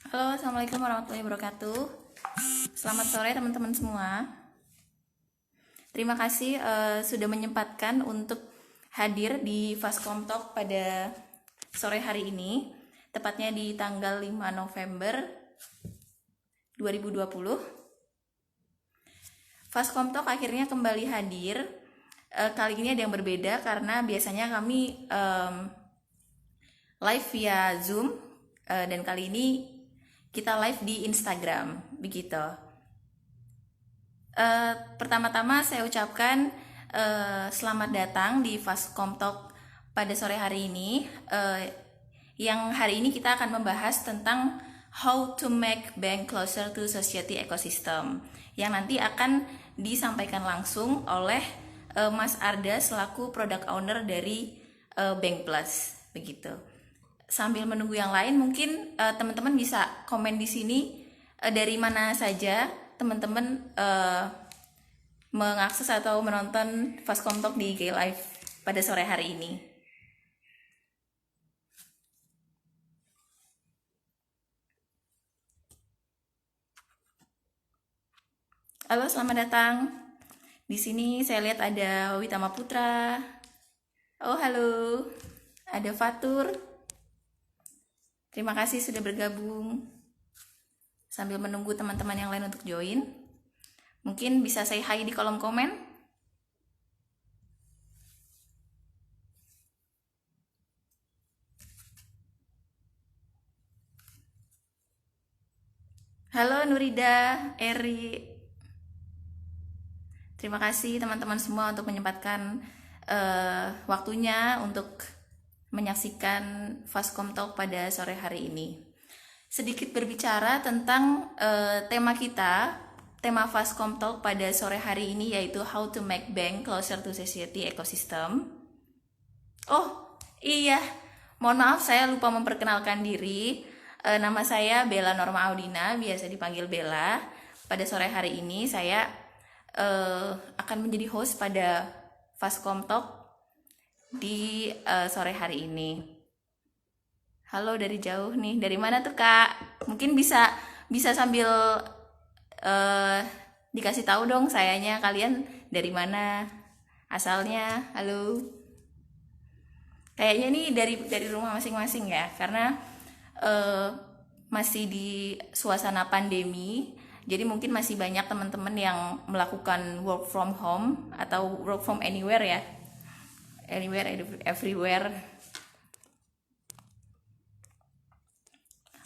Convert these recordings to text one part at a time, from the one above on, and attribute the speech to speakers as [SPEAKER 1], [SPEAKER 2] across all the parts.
[SPEAKER 1] Halo, Assalamualaikum warahmatullahi wabarakatuh. Selamat sore teman-teman semua. Terima kasih sudah menyempatkan untuk hadir di Faskom Talk pada sore hari ini, tepatnya di tanggal 5 November 2020. Faskom Talk akhirnya kembali hadir. Kali ini ada yang berbeda karena biasanya kami live via Zoom, dan kali ini kita live di Instagram, begitu. Pertama-tama saya ucapkan selamat datang di Faskom Talk pada sore hari ini. Yang hari ini kita akan membahas tentang how to make bank closer to society ecosystem, yang nanti akan disampaikan langsung oleh Mas Arda selaku product owner dari Bank Plus, begitu. Sambil menunggu yang lain, mungkin teman-teman bisa komen di sini dari mana saja teman-teman mengakses atau menonton Faskom Talk di IG Live pada sore hari ini. Halo, selamat datang. Di sini saya lihat ada Witama Putra. Oh, halo. Ada Fatur. Terima kasih sudah bergabung. Sambil menunggu teman-teman yang lain untuk join, mungkin bisa say hi di kolom komen. Halo Nurida, Eri. Terima kasih teman-teman semua untuk menyempatkan waktunya untuk menyaksikan Faskom Talk pada sore hari ini. Sedikit berbicara tentang tema kita, tema Faskom Talk pada sore hari ini yaitu How to Make Bank Closer to Society Ecosystem. Oh iya, mohon maaf saya lupa memperkenalkan diri. Nama saya Bella Norma Audina, biasa dipanggil Bella. Pada sore hari ini saya akan menjadi host pada Faskom Talk di sore hari ini. Halo dari jauh nih, dari mana tuh Kak? Mungkin bisa sambil dikasih tahu dong sayanya, kalian dari mana asalnya? Halo. Kayaknya nih dari rumah masing-masing ya, karena masih di suasana pandemi. Jadi mungkin masih banyak teman-teman yang melakukan work from home atau work from anywhere ya. Anywhere, everywhere.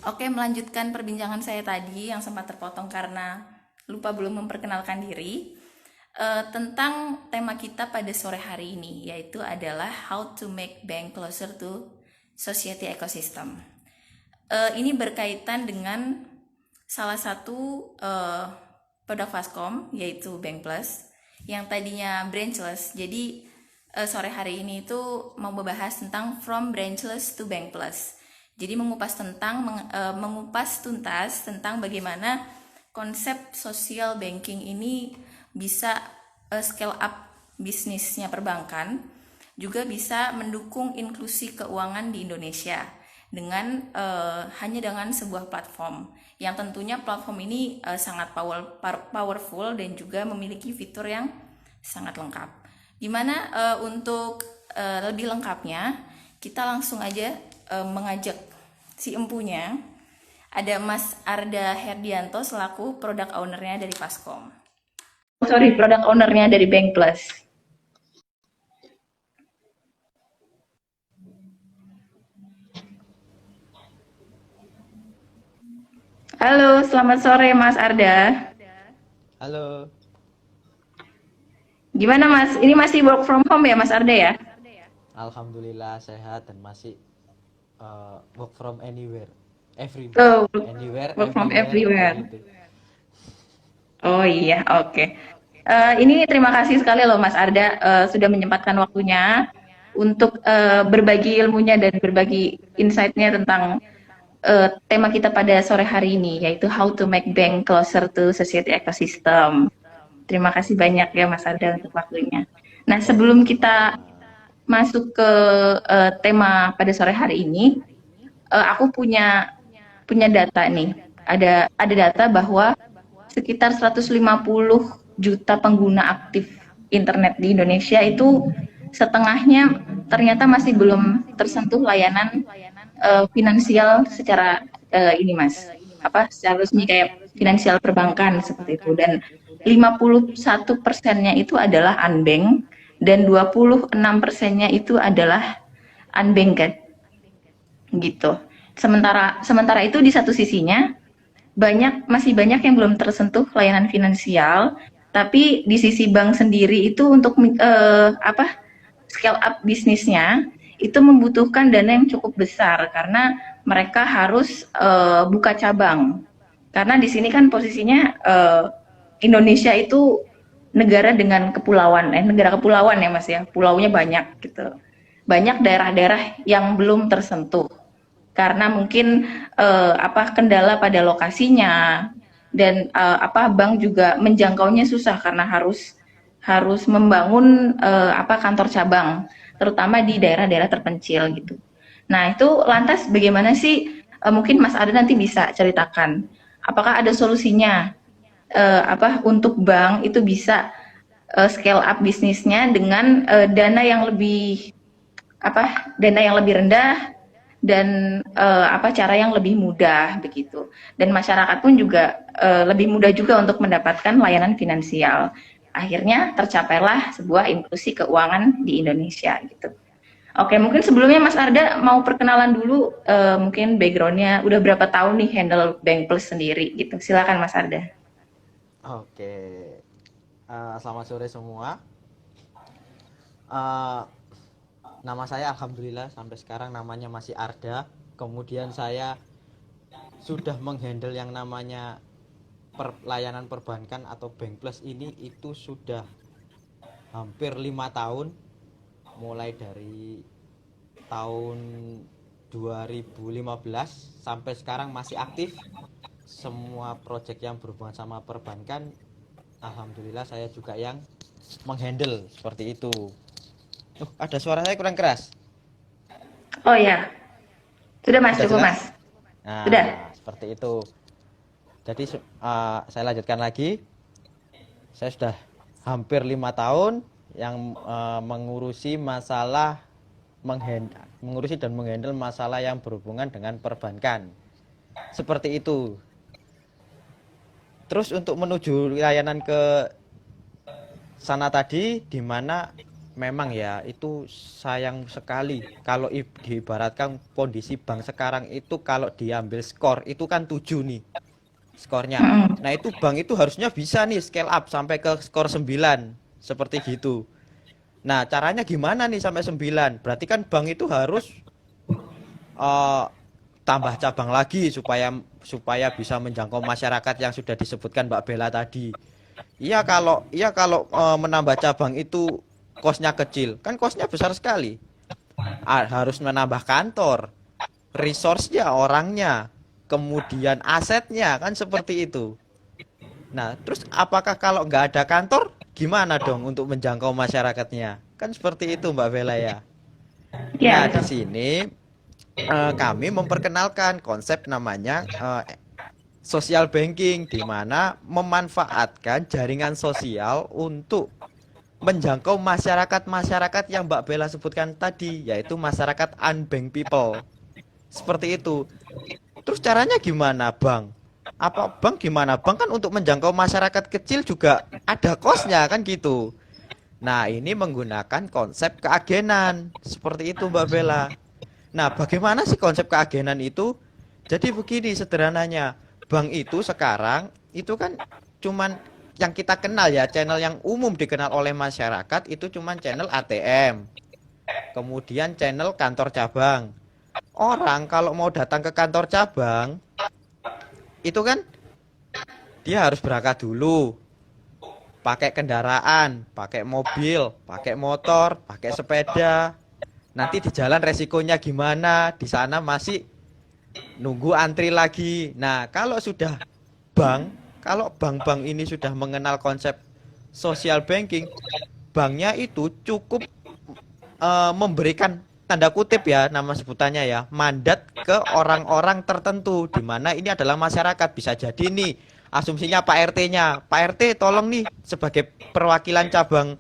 [SPEAKER 1] Oke, melanjutkan perbincangan saya tadi yang sempat terpotong karena lupa belum memperkenalkan diri. Tentang tema kita pada sore hari ini, yaitu adalah how to make bank closer to society ecosystem. Ini berkaitan dengan salah satu produk Faskom, yaitu Bank Plus, yang tadinya branchless. Jadi sore hari ini itu mau membahas tentang from branchless to Bank Plus. Jadi mengupas tuntas tentang bagaimana konsep social banking ini bisa scale up bisnisnya perbankan, juga bisa mendukung inklusi keuangan di Indonesia dengan hanya dengan sebuah platform yang tentunya platform ini sangat powerful dan juga memiliki fitur yang sangat lengkap. Dimana untuk lebih lengkapnya kita langsung aja mengajak si empunya, ada Mas Arda Herdianto selaku product owner-nya dari Faskom. Sorry, product owner-nya dari Bank Plus. Halo, selamat sore Mas Arda.
[SPEAKER 2] Halo,
[SPEAKER 1] Gimana Mas? Ini masih work from home ya Mas Arda ya?
[SPEAKER 2] alhamdulillah sehat dan masih work from anywhere,
[SPEAKER 1] Oh,
[SPEAKER 2] anywhere,
[SPEAKER 1] work from
[SPEAKER 2] everywhere,
[SPEAKER 1] everywhere.
[SPEAKER 2] gitu.
[SPEAKER 1] Oh iya, oke. Ini terima kasih sekali loh Mas Arda sudah menyempatkan waktunya untuk berbagi ilmunya dan berbagi insight-nya tentang tema kita pada sore hari ini, yaitu how to make bank closer to society ecosystem. Terima kasih banyak ya Mas Arda untuk waktunya. Nah, sebelum kita
[SPEAKER 2] Sama-sama.
[SPEAKER 1] masuk ke tema pada sore hari ini, aku punya punya data nih. Ada data bahwa sekitar 150 juta pengguna aktif internet di Indonesia itu setengahnya ternyata masih belum tersentuh layanan finansial secara ini Mas. Secara resmi kayak finansial perbankan seperti itu, dan 51%-nya itu adalah unbank dan 26%-nya itu adalah unbanked gitu. Sementara itu di satu sisinya masih banyak yang belum tersentuh layanan finansial, tapi di sisi bank sendiri itu untuk scale up bisnisnya itu membutuhkan dana yang cukup besar karena mereka harus buka cabang. Karena di sini kan posisinya Indonesia itu negara kepulauan ya Mas ya, pulaunya banyak gitu. Banyak daerah-daerah yang belum tersentuh karena mungkin kendala pada lokasinya, dan bank juga menjangkaunya susah karena harus membangun kantor cabang terutama di daerah-daerah terpencil gitu. Nah, itu lantas bagaimana sih, mungkin Mas Ada nanti bisa ceritakan apakah ada solusinya untuk bank itu bisa scale up bisnisnya dengan dana yang lebih rendah dan cara yang lebih mudah begitu. Dan masyarakat pun juga lebih mudah juga untuk mendapatkan layanan finansial. Akhirnya tercapailah sebuah inklusi keuangan di Indonesia gitu. Oke, mungkin sebelumnya Mas Arda mau perkenalan dulu, mungkin backgroundnya udah berapa tahun nih handle Bank Plus sendiri gitu. Silakan Mas Arda.
[SPEAKER 2] Oke, selamat sore semua. Eh, Nama saya alhamdulillah sampai sekarang namanya masih Arda. Kemudian saya sudah menghandle yang namanya layanan perbankan atau Bank Plus ini itu sudah hampir 5 tahun, mulai dari tahun 2015 sampai sekarang masih aktif. Semua proyek yang berhubungan sama perbankan alhamdulillah saya juga yang menghandle seperti itu. Ada suara saya kurang keras.
[SPEAKER 1] Oh ya, sudah Mas,
[SPEAKER 2] Sudah
[SPEAKER 1] cukup
[SPEAKER 2] jelas?
[SPEAKER 1] Mas.
[SPEAKER 2] Nah,
[SPEAKER 1] Sudah.
[SPEAKER 2] seperti itu. Jadi saya lanjutkan lagi. Saya sudah hampir 5 tahun yang mengurusi dan menghandle masalah yang berhubungan dengan perbankan. Seperti itu. Terus untuk menuju layanan ke sana tadi, di mana memang ya itu sayang sekali kalau diibaratkan kondisi bank sekarang itu kalau diambil skor itu kan 7 nih skornya. Nah itu bank itu harusnya bisa nih scale up sampai ke skor 9 seperti gitu. Nah caranya gimana nih sampai 9? Berarti kan bank itu harus tambah cabang lagi supaya bisa menjangkau masyarakat yang sudah disebutkan Mbak Bella tadi. Iya kalau menambah cabang itu kosnya kecil, kan kosnya besar sekali. Harus menambah kantor, resource-nya, orangnya, kemudian asetnya, kan seperti itu. Nah, terus apakah kalau nggak ada kantor, gimana dong untuk menjangkau masyarakatnya? Kan seperti itu Mbak Bella ya. Nah,
[SPEAKER 1] Ya,
[SPEAKER 2] di
[SPEAKER 1] betul.
[SPEAKER 2] sini kami memperkenalkan konsep namanya social banking, di mana memanfaatkan jaringan sosial untuk menjangkau masyarakat-masyarakat yang Mbak Bella sebutkan tadi, yaitu masyarakat unbanked people. Seperti itu. Terus caranya gimana, Bang? Bang gimana? Bang kan untuk menjangkau masyarakat kecil juga ada kosnya kan gitu. Nah, ini menggunakan konsep keagenan. Seperti itu, Mbak Bella. Nah, bagaimana sih konsep keagenan itu? Jadi begini sederhananya. Bank itu sekarang itu kan cuman yang kita kenal ya, channel yang umum dikenal oleh masyarakat itu cuman channel ATM. Kemudian channel kantor cabang. Orang kalau mau datang ke kantor cabang itu kan dia harus berangkat dulu. Pakai kendaraan, pakai mobil, pakai motor, pakai sepeda. Nanti di jalan resikonya gimana? Di sana masih nunggu antri lagi. Nah, kalau bank-bank ini sudah mengenal konsep social banking, banknya itu cukup memberikan tanda kutip ya nama sebutannya ya, mandat ke orang-orang tertentu di mana ini adalah masyarakat. Bisa jadi nih asumsinya Pak RT-nya, Pak RT tolong nih sebagai perwakilan cabang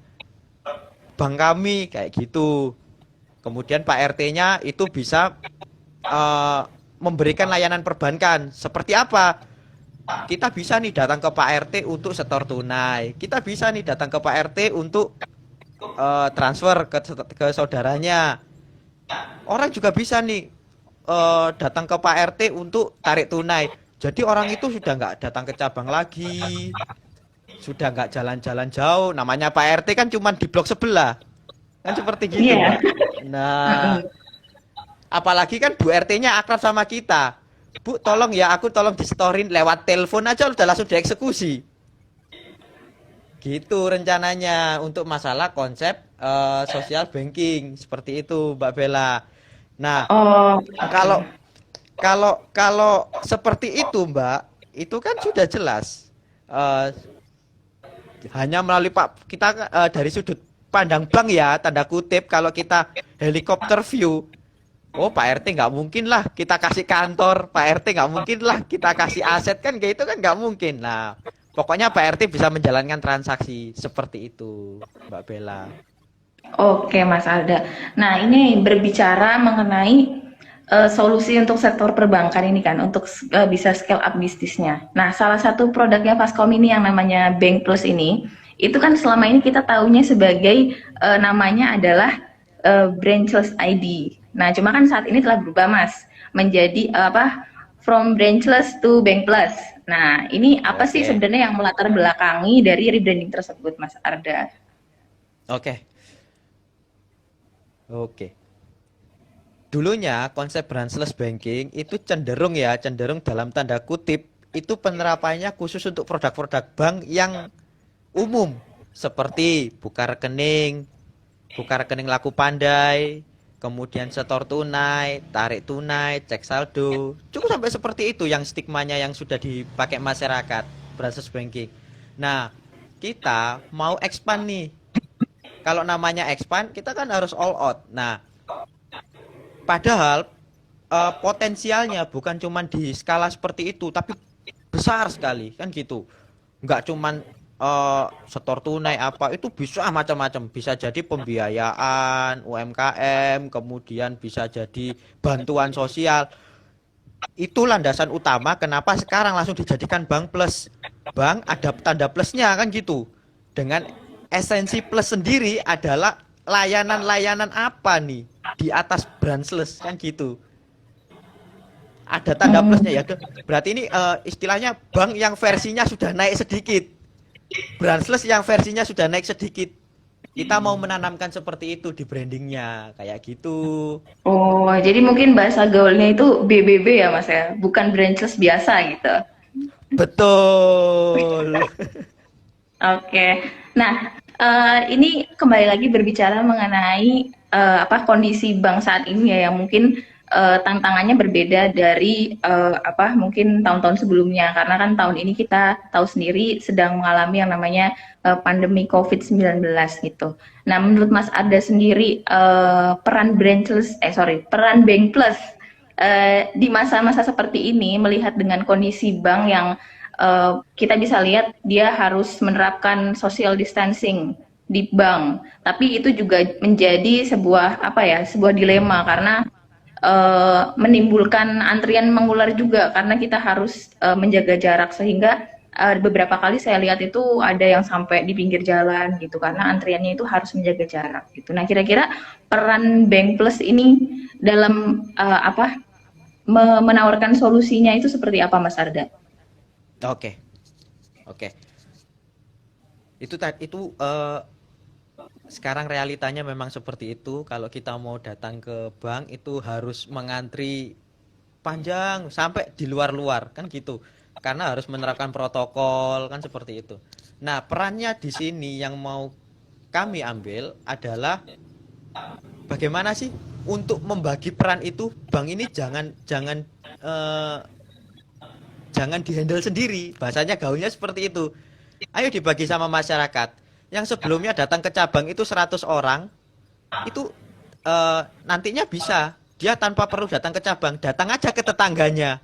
[SPEAKER 2] bank kami kayak gitu. Kemudian Pak RT-nya itu bisa eh, memberikan layanan perbankan. Seperti apa? Kita bisa nih datang ke Pak RT untuk setor tunai. Kita bisa nih datang ke Pak RT untuk transfer ke saudaranya. Orang juga bisa nih datang ke Pak RT untuk tarik tunai. Jadi orang itu sudah nggak datang ke cabang lagi, sudah nggak jalan-jalan jauh. Namanya Pak RT kan cuma di blok sebelah, kan seperti gitu,
[SPEAKER 3] Iya.
[SPEAKER 2] Mbak. Nah,
[SPEAKER 3] Mm-mm.
[SPEAKER 2] apalagi kan Bu RT-nya akrab sama kita. Bu, tolong ya, aku tolong disetorin lewat telepon aja udah langsung dieksekusi. Gitu rencananya untuk masalah konsep social banking seperti itu, Mbak Bella. Nah,
[SPEAKER 3] Oh,
[SPEAKER 2] kalau
[SPEAKER 3] oke.
[SPEAKER 2] kalau seperti itu, Mbak, itu kan sudah jelas. Eh, hanya melalui Pak kita dari sudut pandang bank ya, tanda kutip kalau kita helikopter view. Oh, Pak RT nggak mungkin lah kita kasih kantor, Pak RT nggak mungkin lah kita kasih aset kan kayak itu kan nggak mungkin. Nah, pokoknya Pak RT bisa menjalankan transaksi seperti itu, Mbak Bella.
[SPEAKER 3] Oke, Mas Alda. Nah, ini berbicara mengenai solusi untuk sektor perbankan ini kan, untuk bisa scale up bisnisnya. Nah, salah satu produknya Fascom ini yang namanya Bank Plus ini, itu kan selama ini kita tahunya sebagai namanya adalah branchless ID. Nah, cuma kan saat ini telah berubah, Mas, menjadi apa? From branchless to Bank Plus. Nah, ini apa sih
[SPEAKER 2] Oke.
[SPEAKER 3] sebenarnya yang melatar belakangi dari rebranding tersebut, Mas Arda?
[SPEAKER 2] Oke. Oke. Dulunya konsep branchless banking itu cenderung dalam tanda kutip itu penerapannya khusus untuk produk-produk bank yang umum seperti buka rekening laku pandai, kemudian setor tunai, tarik tunai, cek saldo. Cukup sampai seperti itu yang stigmanya yang sudah dipakai masyarakat branchless banking. Nah, kita mau expand nih. Kalau namanya expand, kita kan harus all out. Nah, padahal potensialnya bukan cuma di skala seperti itu, tapi besar sekali kan gitu. Nggak cuman setor tunai apa itu bisa macam-macam. Bisa jadi pembiayaan UMKM, kemudian bisa jadi bantuan sosial. Itu landasan utama kenapa sekarang langsung dijadikan bank plus. Bank ada tanda plusnya kan gitu. Dengan esensi plus sendiri adalah layanan-layanan apa nih di atas branchless kan gitu. Ada tanda plusnya ya. Berarti ini istilahnya bank yang versinya sudah naik sedikit. Branchless yang versinya sudah naik sedikit. Kita mau menanamkan seperti itu di brandingnya kayak gitu.
[SPEAKER 3] Oh, jadi mungkin bahasa gaulnya itu BBB ya, Mas ya, bukan branchless biasa gitu.
[SPEAKER 2] Betul.
[SPEAKER 3] Oke. Nah, ini kembali lagi berbicara mengenai apa kondisi bank saat ini ya, yang mungkin tantangannya berbeda dari apa mungkin tahun-tahun sebelumnya, karena kan tahun ini kita tahu sendiri sedang mengalami yang namanya pandemi COVID-19 gitu. Nah, menurut Mas Arda sendiri peran Bank Plus di masa-masa seperti ini, melihat dengan kondisi bank yang kita bisa lihat dia harus menerapkan social distancing di bank, tapi itu juga menjadi sebuah apa ya, sebuah dilema karena menimbulkan antrian mengular juga karena kita harus menjaga jarak, sehingga beberapa kali saya lihat itu ada yang sampai di pinggir jalan gitu karena antriannya itu harus menjaga jarak gitu. Nah, kira-kira peran Bank Plus ini dalam apa menawarkan solusinya itu seperti apa, Mas Arda?
[SPEAKER 2] Oke, oke. Itu sekarang realitanya memang seperti itu. Kalau kita mau datang ke bank itu harus mengantri panjang sampai di luar-luar kan gitu. Karena harus menerapkan protokol kan seperti itu. Nah, perannya di sini yang mau kami ambil adalah bagaimana sih untuk membagi peran itu. Bank ini jangan jangan eh, jangan dihandle sendiri. Bahasanya gaulnya seperti itu. Ayo dibagi sama masyarakat. Yang sebelumnya datang ke cabang itu 100 orang, itu nantinya bisa dia tanpa perlu datang ke cabang, datang aja ke tetangganya.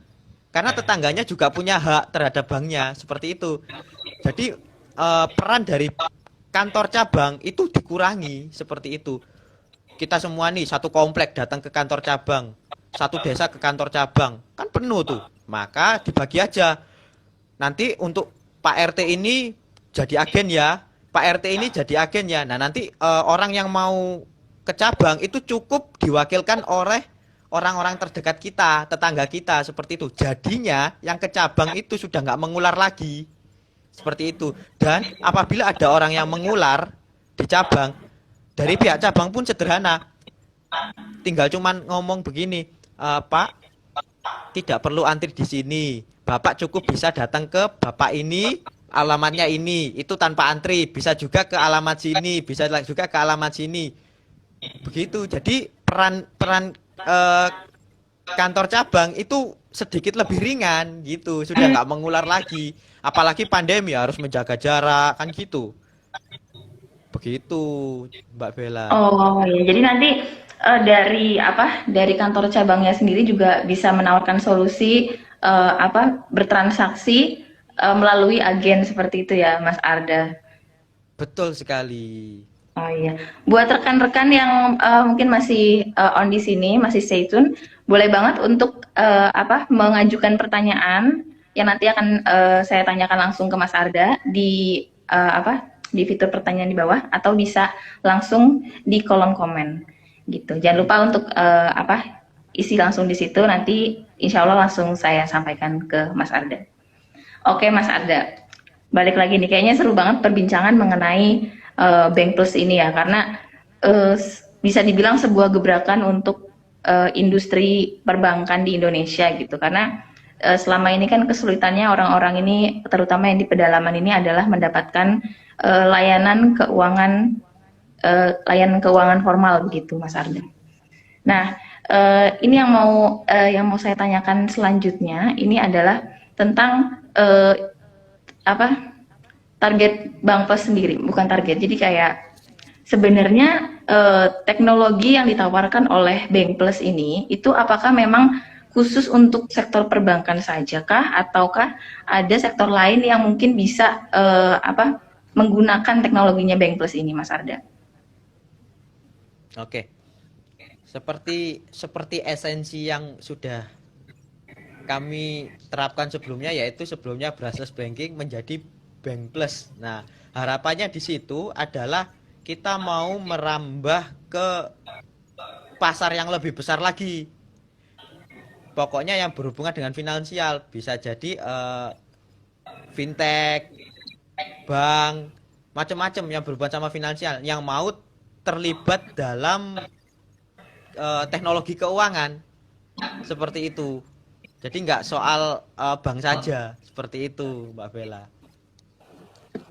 [SPEAKER 2] Karena tetangganya juga punya hak terhadap banknya, seperti itu. Jadi peran dari kantor cabang itu dikurangi, seperti itu. Kita semua nih satu komplek datang ke kantor cabang, satu desa ke kantor cabang, kan penuh tuh. Maka dibagi aja. Nanti untuk Pak RT ini jadi agen ya, Pak RT ini jadi agen ya. Nah nanti orang yang mau ke cabang itu cukup diwakilkan oleh orang-orang terdekat kita, tetangga kita, seperti itu. Jadinya yang ke cabang itu sudah nggak mengular lagi, seperti itu. Dan apabila ada orang yang mengular di cabang, dari pihak cabang pun sederhana, tinggal cuman ngomong begini, Pak, tidak perlu antri di sini. Bapak cukup bisa datang ke Bapak ini, alamatnya ini, itu tanpa antri. Bisa juga ke alamat sini, bisa juga ke alamat sini. Begitu. Jadi peran kantor cabang itu sedikit lebih ringan gitu, sudah nggak mengular lagi. Apalagi pandemi harus menjaga jarak kan gitu. Begitu, Mbak Bella.
[SPEAKER 3] Oh ya, jadi nanti dari kantor cabangnya sendiri juga bisa menawarkan solusi bertransaksi melalui agen seperti itu ya, Mas Arda.
[SPEAKER 2] Betul sekali.
[SPEAKER 3] Oh iya, buat rekan-rekan yang mungkin masih on di sini, masih stay tune, boleh banget untuk mengajukan pertanyaan yang nanti akan saya tanyakan langsung ke Mas Arda di fitur pertanyaan di bawah, atau bisa langsung di kolom komen gitu. Jangan lupa untuk isi langsung di situ, nanti insya Allah langsung saya sampaikan ke Mas Arda. Oke Mas Arda, balik lagi nih, kayaknya seru banget perbincangan mengenai Bank Plus ini ya, karena bisa dibilang sebuah gebrakan untuk industri perbankan di Indonesia gitu, karena selama ini kan kesulitannya orang-orang ini, terutama yang di pedalaman ini, adalah mendapatkan layanan keuangan formal begitu, Mas Arda. Nah, ini yang mau saya tanyakan selanjutnya, ini adalah tentang target Bank Plus sendiri, bukan target. Jadi kayak sebenarnya teknologi yang ditawarkan oleh Bank Plus ini itu apakah memang khusus untuk sektor perbankan saja kah, ataukah ada sektor lain yang mungkin bisa menggunakan teknologinya Bank Plus ini, Mas Arda?
[SPEAKER 2] Oke. Seperti esensi yang sudah kami terapkan sebelumnya, yaitu sebelumnya brushless banking menjadi Bank Plus. Nah, harapannya di situ adalah kita mau merambah ke pasar yang lebih besar lagi. Pokoknya yang berhubungan dengan finansial, bisa jadi fintech, bank, macam-macam yang berhubungan sama finansial, yang mau terlibat dalam teknologi keuangan, seperti itu. Jadi nggak soal bank saja, seperti itu, Mbak Bella.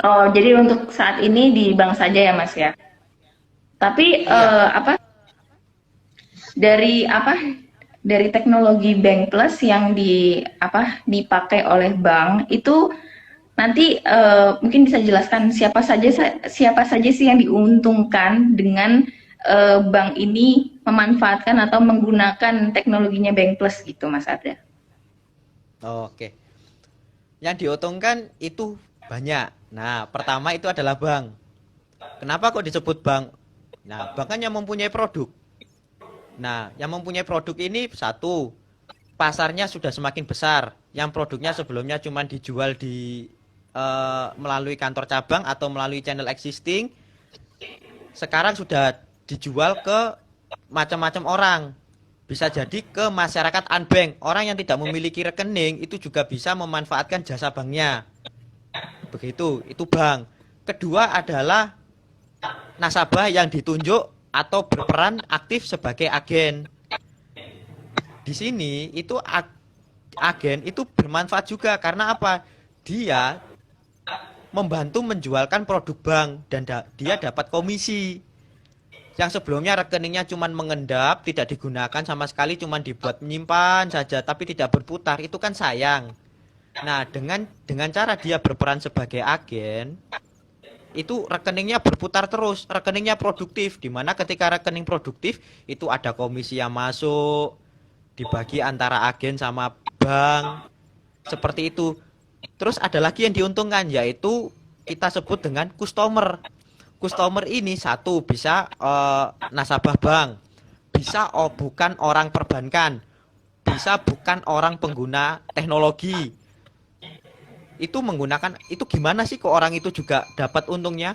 [SPEAKER 3] Oh, jadi untuk saat ini di bank saja ya, Mas ya. Tapi
[SPEAKER 2] Iya.
[SPEAKER 3] dari teknologi Bank Plus yang dipakai oleh bank itu nanti mungkin bisa jelaskan siapa saja sih yang diuntungkan dengan bank ini memanfaatkan atau menggunakan teknologinya Bank Plus gitu, Mas Arda.
[SPEAKER 2] Oke. Yang diuntungkan itu banyak. Nah, pertama itu adalah bank. Kenapa kok disebut bank? Nah, bank kan yang mempunyai produk. Nah, yang mempunyai produk ini satu, pasarnya sudah semakin besar. Yang produknya sebelumnya cuma dijual melalui kantor cabang atau melalui channel existing, sekarang sudah dijual ke macam-macam orang. Bisa jadi ke masyarakat unbank. Orang yang tidak memiliki rekening itu juga bisa memanfaatkan jasa banknya. Begitu, itu bank. Kedua adalah nasabah yang ditunjuk atau berperan aktif sebagai agen. Di sini itu agen itu bermanfaat juga, karena apa? Dia membantu menjualkan produk bank dan dia dapat komisi. Yang sebelumnya rekeningnya cuma mengendap, tidak digunakan sama sekali, cuma dibuat menyimpan saja tapi tidak berputar, itu kan sayang. Nah, dengan cara dia berperan sebagai agen, itu rekeningnya berputar terus, rekeningnya produktif, di mana ketika rekening produktif itu ada komisi yang masuk, dibagi antara agen sama bank, seperti itu. Terus ada lagi yang diuntungkan, yaitu kita sebut dengan customer. Customer ini satu bisa nasabah bank, bisa bukan orang perbankan, bisa bukan orang pengguna teknologi. Itu menggunakan itu gimana sih kok orang itu juga dapat untungnya?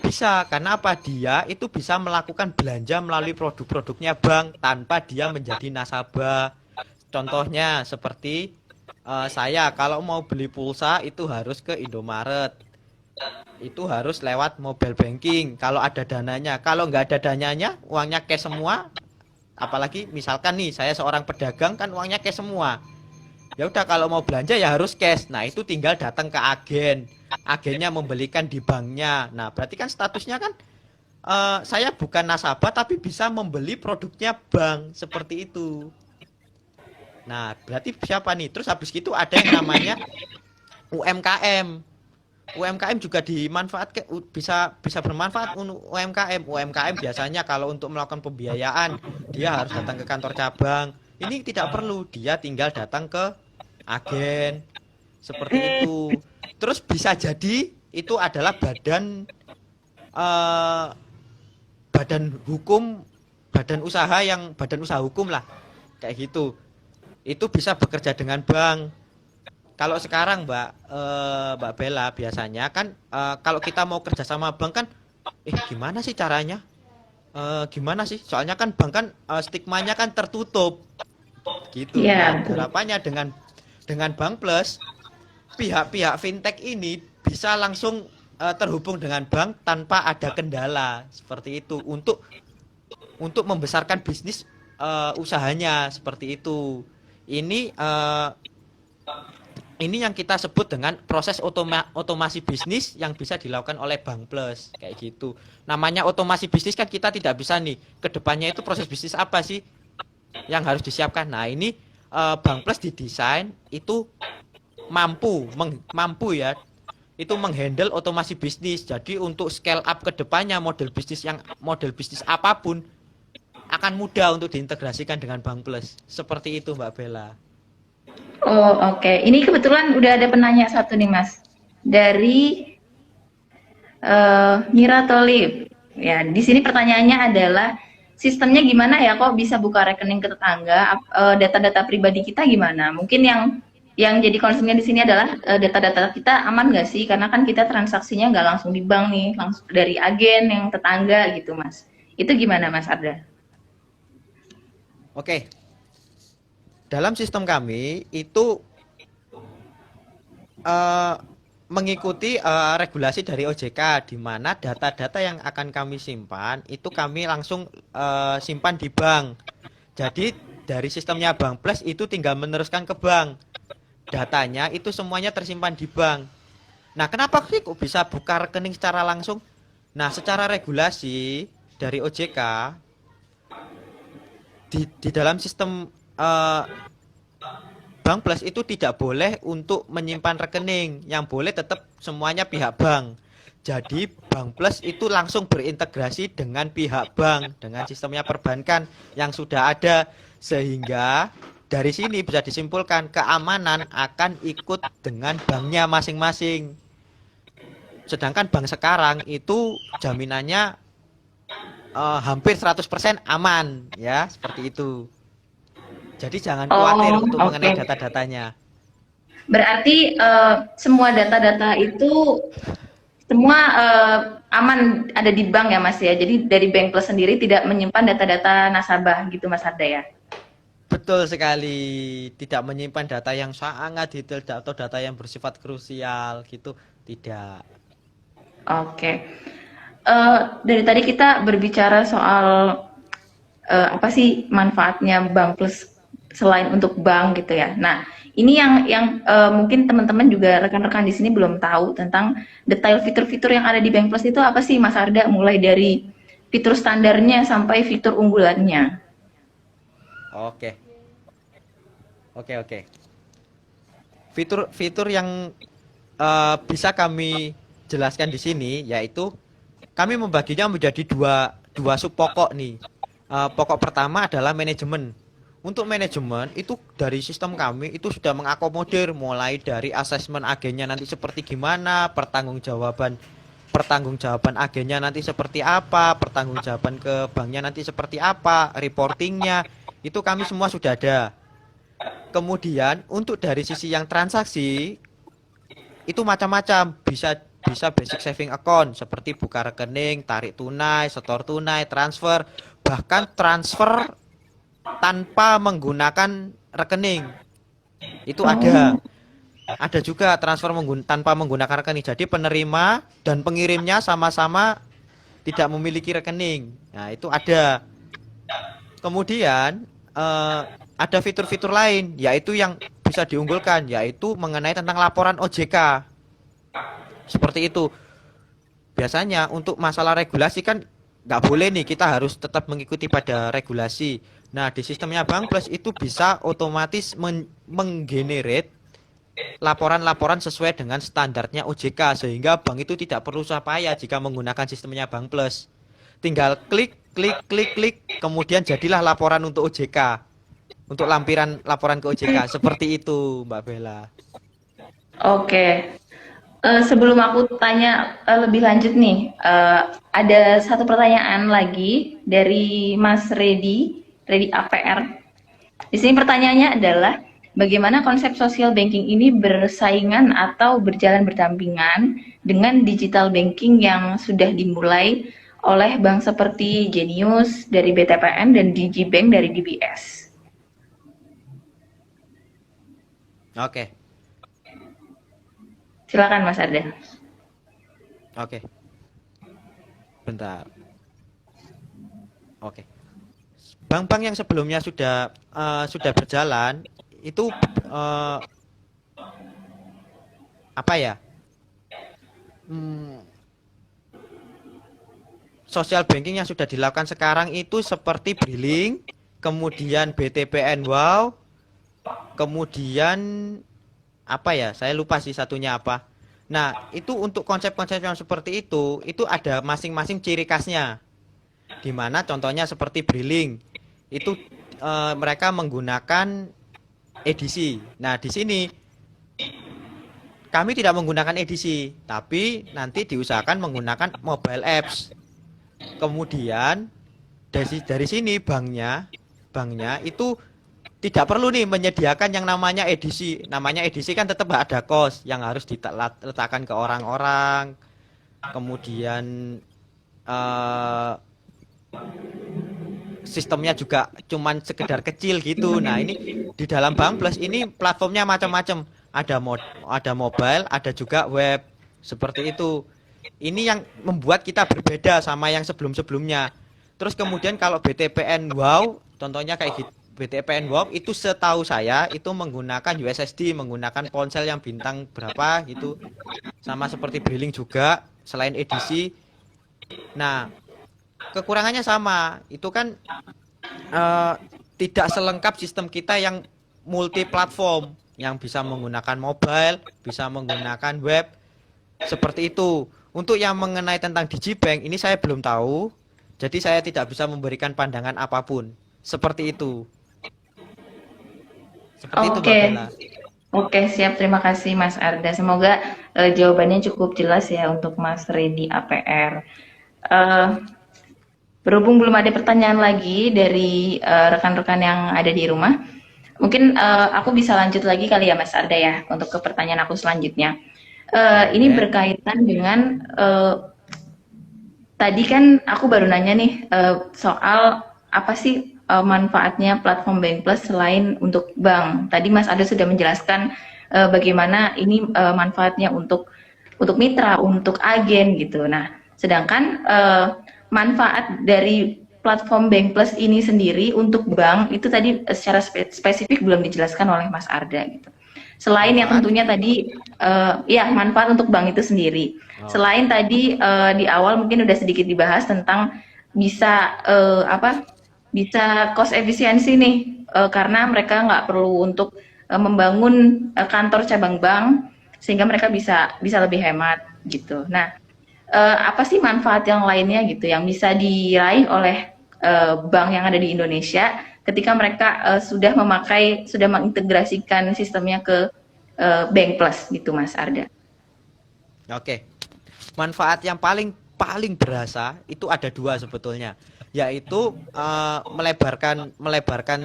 [SPEAKER 2] Bisa, karena apa? Dia itu bisa melakukan belanja melalui produk-produknya bank tanpa dia menjadi nasabah. Contohnya seperti saya kalau mau beli pulsa itu harus ke Indomaret. Itu harus lewat mobile banking kalau ada dananya. Kalau nggak ada dananya, uangnya cash semua. Apalagi misalkan nih saya seorang pedagang kan uangnya cash semua. Ya udah kalau mau belanja ya harus cash. Nah, itu tinggal datang ke agen. Agennya membelikan di banknya. Nah, berarti kan statusnya kan saya bukan nasabah tapi bisa membeli produknya bank seperti itu. Nah, berarti siapa nih? Terus habis itu ada yang namanya UMKM. UMKM juga dimanfaatkan, bisa bisa bermanfaat untuk UMKM. UMKM biasanya kalau untuk melakukan pembiayaan dia harus datang ke kantor cabang. Ini tidak perlu, dia tinggal datang ke agen seperti itu. Terus bisa jadi itu adalah eh, badan hukum, badan usaha hukum lah, kayak gitu. Itu bisa bekerja dengan bank. Kalau sekarang Mbak Bella biasanya kan kalau kita mau kerja sama bank kan, gimana sih caranya? Gimana sih? Soalnya kan bank kan stigmanya kan tertutup, gitu.
[SPEAKER 3] Iya,
[SPEAKER 2] Nah,
[SPEAKER 3] betul.
[SPEAKER 2] harapannya dengan Bank Plus, pihak-pihak fintech ini bisa langsung terhubung dengan bank tanpa ada kendala seperti itu untuk membesarkan bisnis usahanya seperti itu. Ini ini yang kita sebut dengan proses otomasi bisnis yang bisa dilakukan oleh Bank Plus kayak gitu. Namanya otomasi bisnis kan kita tidak bisa nih kedepannya itu proses bisnis apa sih yang harus disiapkan. Nah, ini Bank Plus didesain itu mampu ya itu menghandle otomasi bisnis. Jadi untuk scale up kedepannya model bisnis apapun akan mudah untuk diintegrasikan dengan Bank Plus. Seperti itu Mbak Bella.
[SPEAKER 3] Oh, oke. Ini kebetulan udah ada penanya satu nih, Mas. Dari Mira Tolib. Ya, di sini pertanyaannya adalah sistemnya gimana ya kok bisa buka rekening ke tetangga? Data-data pribadi kita gimana? Mungkin yang jadi concernnya di sini adalah data-data kita aman nggak sih? Karena kan kita transaksinya nggak langsung di bank nih, langsung dari agen yang tetangga gitu, Mas. Itu gimana, Mas Arda?
[SPEAKER 2] Oke, dalam sistem kami itu eh, mengikuti regulasi dari OJK, di mana data-data yang akan kami simpan itu kami langsung simpan di bank. Jadi dari sistemnya Bank Plus itu tinggal meneruskan ke bank. Datanya itu semuanya tersimpan di bank. Nah, kenapa sih kok bisa buka rekening secara langsung? Nah, secara regulasi dari OJK di dalam sistem eh, Bank Plus itu tidak boleh untuk menyimpan rekening, yang boleh tetap semuanya pihak bank. Jadi Bank Plus itu langsung berintegrasi dengan pihak bank, dengan sistemnya perbankan yang sudah ada, sehingga dari sini bisa disimpulkan keamanan akan ikut dengan banknya masing-masing. Sedangkan bank sekarang itu jaminannya hampir 100% aman ya, seperti itu. Jadi jangan khawatir
[SPEAKER 3] Oh,
[SPEAKER 2] untuk mengenai
[SPEAKER 3] oke.
[SPEAKER 2] data-datanya.
[SPEAKER 3] Berarti semua data-data itu semua aman ada di bank ya, Mas ya. Jadi dari Bank Plus sendiri tidak menyimpan data-data nasabah gitu, Mas Arda ya.
[SPEAKER 2] Betul sekali, tidak menyimpan data yang sangat detail atau data yang bersifat krusial gitu, tidak.
[SPEAKER 3] Oke. Dari tadi kita berbicara soal apa sih manfaatnya Bank Plus selain untuk bank gitu ya. Nah, ini yang mungkin teman-teman juga rekan-rekan di sini belum tahu tentang detail fitur-fitur yang ada di Bank Plus itu apa sih, Mas Arda? Mulai dari fitur standarnya sampai fitur unggulannya.
[SPEAKER 2] Oke, oke. Fitur-fitur yang bisa kami jelaskan di sini yaitu kami membaginya menjadi dua sub pokok nih. Pokok pertama adalah manajemen. Untuk manajemen itu dari sistem kami itu sudah mengakomodir mulai dari asesmen agennya nanti seperti gimana, pertanggungjawaban agennya nanti seperti apa, pertanggungjawaban ke banknya nanti seperti apa, reportingnya itu kami semua sudah ada. Kemudian untuk dari sisi yang transaksi itu macam-macam, bisa basic saving account seperti buka rekening, tarik tunai, setor tunai, transfer, bahkan transfer tanpa menggunakan rekening. Itu ada. Ada juga transfer tanpa menggunakan rekening. Jadi penerima dan pengirimnya sama-sama tidak memiliki rekening. Nah, itu ada. Kemudian ada fitur-fitur lain yaitu yang bisa diunggulkan yaitu mengenai tentang laporan OJK. Seperti itu. Biasanya untuk masalah regulasi kan nggak boleh nih, kita harus tetap mengikuti pada regulasi. Nah, di sistemnya Bank Plus itu bisa otomatis menggenerate laporan-laporan sesuai dengan standarnya OJK sehingga bank itu tidak perlu susah payah jika menggunakan sistemnya Bank Plus. Tinggal klik, kemudian jadilah laporan untuk OJK. Untuk lampiran laporan ke OJK. Seperti itu, Mbak Bella.
[SPEAKER 3] Oke. Sebelum aku tanya lebih lanjut nih, ada satu pertanyaan lagi dari Mas Redi APR. Di sini pertanyaannya adalah, bagaimana konsep social banking ini bersaingan atau berjalan berdampingan dengan digital banking yang sudah dimulai oleh bank seperti Genius dari BTPN dan Digibank dari DBS?
[SPEAKER 2] Oke.
[SPEAKER 3] Silakan Mas Arda.
[SPEAKER 2] Oke. Bentar. Oke. Bank-bank yang sebelumnya sudah berjalan itu apa ya? Social banking yang sudah dilakukan sekarang itu seperti Briling, kemudian BTPN Wow, kemudian apa ya? Saya lupa sih satunya apa. Nah, itu untuk konsep-konsep yang seperti itu ada masing-masing ciri khasnya. Di mana contohnya seperti Briling, itu mereka menggunakan edisi. Nah, di sini kami tidak menggunakan edisi, tapi nanti diusahakan menggunakan mobile apps. Kemudian dari sini banknya itu tidak perlu nih menyediakan yang namanya edisi. Namanya edisi kan tetap ada kos yang harus diletakkan ke orang-orang. Kemudian sistemnya juga cuman sekedar kecil gitu. Nah, ini di dalam Bank Plus ini platformnya macam-macam. Ada mobile, ada juga web. Seperti itu. Ini yang membuat kita berbeda sama yang sebelum-sebelumnya. Terus kemudian kalau BTPN Wow, contohnya kayak gitu. BTPN Wow itu setahu saya itu menggunakan USSD, menggunakan ponsel yang bintang berapa gitu. Sama seperti Briling juga, selain edisi. Nah, kekurangannya sama. Itu kan tidak selengkap sistem kita yang multi platform, yang bisa menggunakan mobile, bisa menggunakan web. Seperti itu. Untuk yang mengenai tentang Digibank ini saya belum tahu. Jadi saya tidak bisa memberikan pandangan apapun. Seperti itu. Seperti itu, Mbak Bella.
[SPEAKER 3] Oke, siap. Terima kasih Mas Arda. Semoga jawabannya cukup jelas ya untuk Mas Redi APR. Berhubung belum ada pertanyaan lagi dari rekan-rekan yang ada di rumah, mungkin aku bisa lanjut lagi kali ya Mas Arda ya untuk ke pertanyaan aku selanjutnya. Ini berkaitan dengan tadi kan aku baru nanya nih soal apa sih manfaatnya platform Bank Plus selain untuk bank. Tadi Mas Arda sudah menjelaskan bagaimana ini manfaatnya untuk mitra, untuk agen gitu. Nah, sedangkan manfaat dari platform Bank Plus ini sendiri untuk bank itu tadi secara spesifik belum dijelaskan oleh Mas Arda gitu. Selain yang tentunya tadi ya manfaat untuk bank itu sendiri. Selain tadi di awal mungkin udah sedikit dibahas tentang bisa bisa cost efisiensi nih karena mereka nggak perlu untuk membangun kantor cabang bank sehingga mereka bisa lebih hemat. gitu. Nah, apa sih manfaat yang lainnya gitu yang bisa diraih oleh bank yang ada di Indonesia ketika mereka sudah mengintegrasikan sistemnya ke Bank Plus gitu, Mas Arda?
[SPEAKER 2] Oke. Manfaat yang paling paling berasa itu ada dua sebetulnya, yaitu melebarkan melebarkan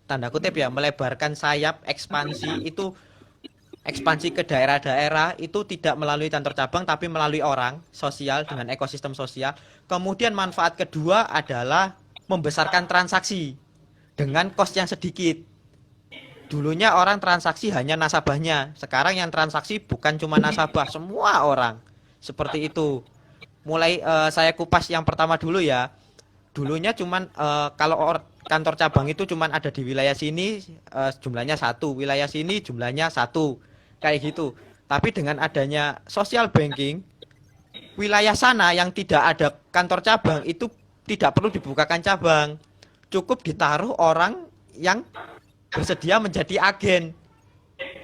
[SPEAKER 2] tanda kutip ya, melebarkan sayap ekspansi itu, ekspansi ke daerah-daerah itu tidak melalui kantor cabang tapi melalui orang sosial dengan ekosistem sosial. Kemudian manfaat kedua adalah membesarkan transaksi dengan kos yang sedikit. Dulunya orang transaksi hanya nasabahnya, sekarang yang transaksi bukan cuma nasabah, semua orang. Seperti itu. Mulai saya kupas yang pertama dulu ya. Dulunya cuman kalau kantor cabang itu cuman ada di wilayah sini jumlahnya satu, wilayah sini jumlahnya satu, kayak gitu. Tapi dengan adanya social banking, wilayah sana yang tidak ada kantor cabang itu tidak perlu dibukakan cabang, cukup ditaruh orang yang bersedia menjadi agen,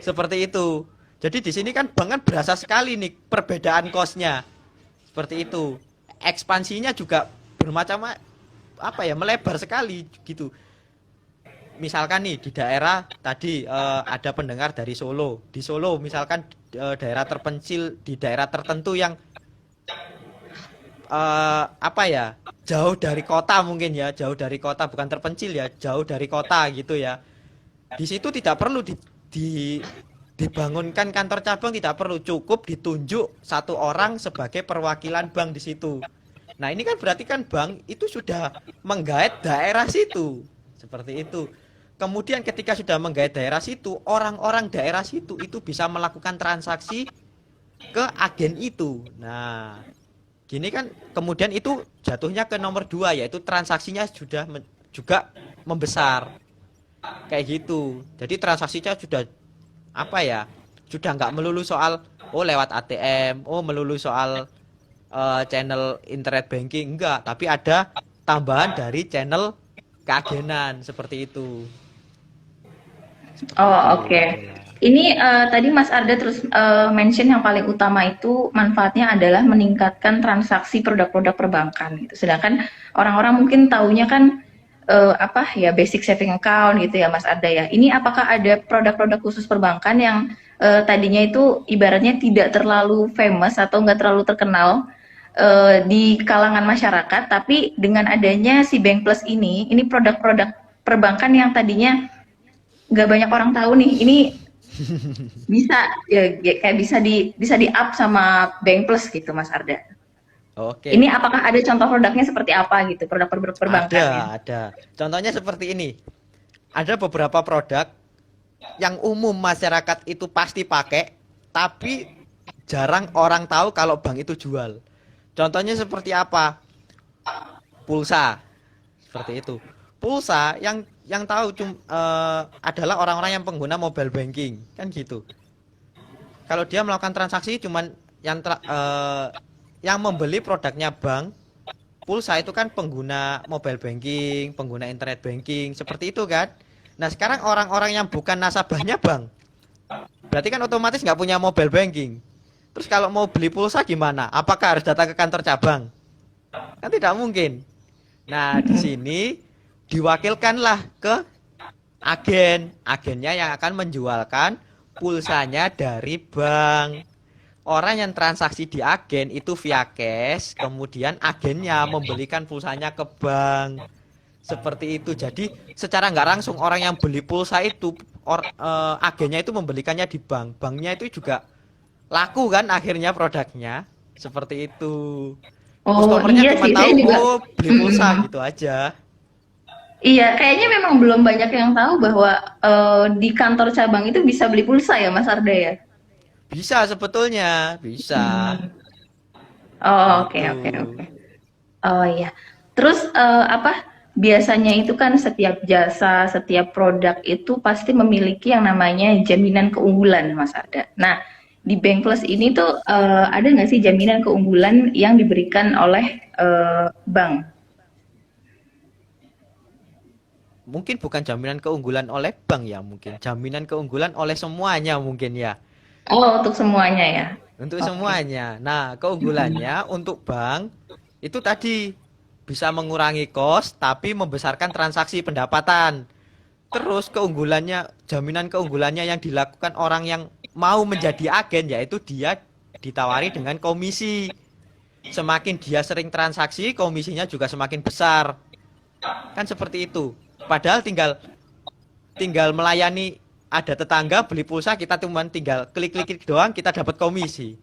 [SPEAKER 2] seperti itu. Jadi di sini kan bank kan berasa sekali nih perbedaan kosnya, seperti itu. Ekspansinya juga bermacam apa ya, melebar sekali gitu. Misalkan nih di daerah tadi ada pendengar dari Solo. Di Solo misalkan daerah terpencil di daerah tertentu yang apa ya, jauh dari kota mungkin ya, jauh dari kota, bukan terpencil ya, jauh dari kota gitu ya. Di situ tidak perlu dibangunkan kantor cabang, tidak perlu, cukup ditunjuk satu orang sebagai perwakilan bank di situ. Nah, ini kan berarti kan bank itu sudah menggait daerah situ. Seperti itu. Kemudian ketika sudah menggait daerah situ, orang-orang daerah situ itu bisa melakukan transaksi ke agen itu. Nah, gini kan kemudian itu jatuhnya ke nomor dua, yaitu transaksinya sudah juga membesar. Kayak gitu. Jadi transaksinya sudah apa ya? Sudah nggak melulu soal lewat ATM, melulu soal channel internet banking, enggak, tapi ada tambahan dari channel keagenan seperti itu.
[SPEAKER 3] Oh,
[SPEAKER 2] Itu
[SPEAKER 3] oke.
[SPEAKER 2] adalah.
[SPEAKER 3] Ini tadi Mas Arda terus mention yang paling utama itu manfaatnya adalah meningkatkan transaksi produk-produk perbankan gitu. Sedangkan orang-orang mungkin taunya kan apa ya, basic saving account gitu ya Mas Arda ya. Ini apakah ada produk-produk khusus perbankan yang tadinya itu ibaratnya tidak terlalu famous atau nggak terlalu terkenal di kalangan masyarakat, tapi dengan adanya si Bank Plus ini produk-produk perbankan yang tadinya nggak banyak orang tahu nih, ini bisa ya, kayak bisa di up sama Bank Plus gitu Mas Arda.
[SPEAKER 2] Oke.
[SPEAKER 3] Ini apakah ada contoh produknya seperti apa gitu, produk perbankannya?
[SPEAKER 2] Ada. Contohnya seperti ini. Ada beberapa produk yang umum masyarakat itu pasti pakai, tapi jarang orang tahu kalau bank itu jual. Contohnya seperti apa? Pulsa. Seperti itu. Pulsa yang tahu adalah orang-orang yang pengguna mobile banking, kan gitu. Kalau dia melakukan transaksi cuman yang membeli produknya bank, pulsa itu kan pengguna mobile banking, pengguna internet banking, seperti itu kan. Nah, sekarang orang-orang yang bukan nasabahnya bank, berarti kan otomatis nggak punya mobile banking. Terus kalau mau beli pulsa gimana? Apakah harus datang ke kantor cabang? Kan tidak mungkin. Nah, di sini diwakilkanlah ke agen. Agennya yang akan menjualkan pulsanya dari bank. Orang yang transaksi di agen itu via cash, kemudian agennya membelikan pulsanya ke bank. Seperti itu. Jadi secara nggak langsung orang yang beli pulsa itu agennya itu membelikannya di bank. Banknya itu juga laku kan akhirnya produknya. Seperti itu.
[SPEAKER 3] Oh
[SPEAKER 2] Customernya
[SPEAKER 3] iya
[SPEAKER 2] cuma
[SPEAKER 3] sih,
[SPEAKER 2] tahu
[SPEAKER 3] saya juga.
[SPEAKER 2] beli pulsa gitu aja.
[SPEAKER 3] Iya, kayaknya memang belum banyak yang tahu bahwa di kantor cabang itu bisa beli pulsa ya Mas Arda ya.
[SPEAKER 2] Bisa sebetulnya, bisa.
[SPEAKER 3] Oh, oke
[SPEAKER 2] Gitu.
[SPEAKER 3] oke oke. Oh iya. Terus apa? Biasanya itu kan setiap jasa, setiap produk itu pasti memiliki yang namanya jaminan keunggulan, Mas Arda. Nah, di Bank Plus ini tuh ada nggak sih jaminan keunggulan yang diberikan oleh bank?
[SPEAKER 2] Mungkin bukan jaminan keunggulan oleh bank ya, mungkin jaminan keunggulan oleh semuanya mungkin ya.
[SPEAKER 3] Oh, untuk semuanya ya.
[SPEAKER 2] Untuk
[SPEAKER 3] Oke.
[SPEAKER 2] semuanya. Nah, keunggulannya untuk bank itu tadi bisa mengurangi kos tapi membesarkan transaksi pendapatan. Terus keunggulannya, jaminan keunggulannya yang dilakukan orang yang mau menjadi agen yaitu dia ditawari dengan komisi. Semakin dia sering transaksi, komisinya juga semakin besar. Kan seperti itu. Padahal tinggal tinggal melayani, ada tetangga beli pulsa, kita cuma tinggal klik-klik doang kita dapat komisi.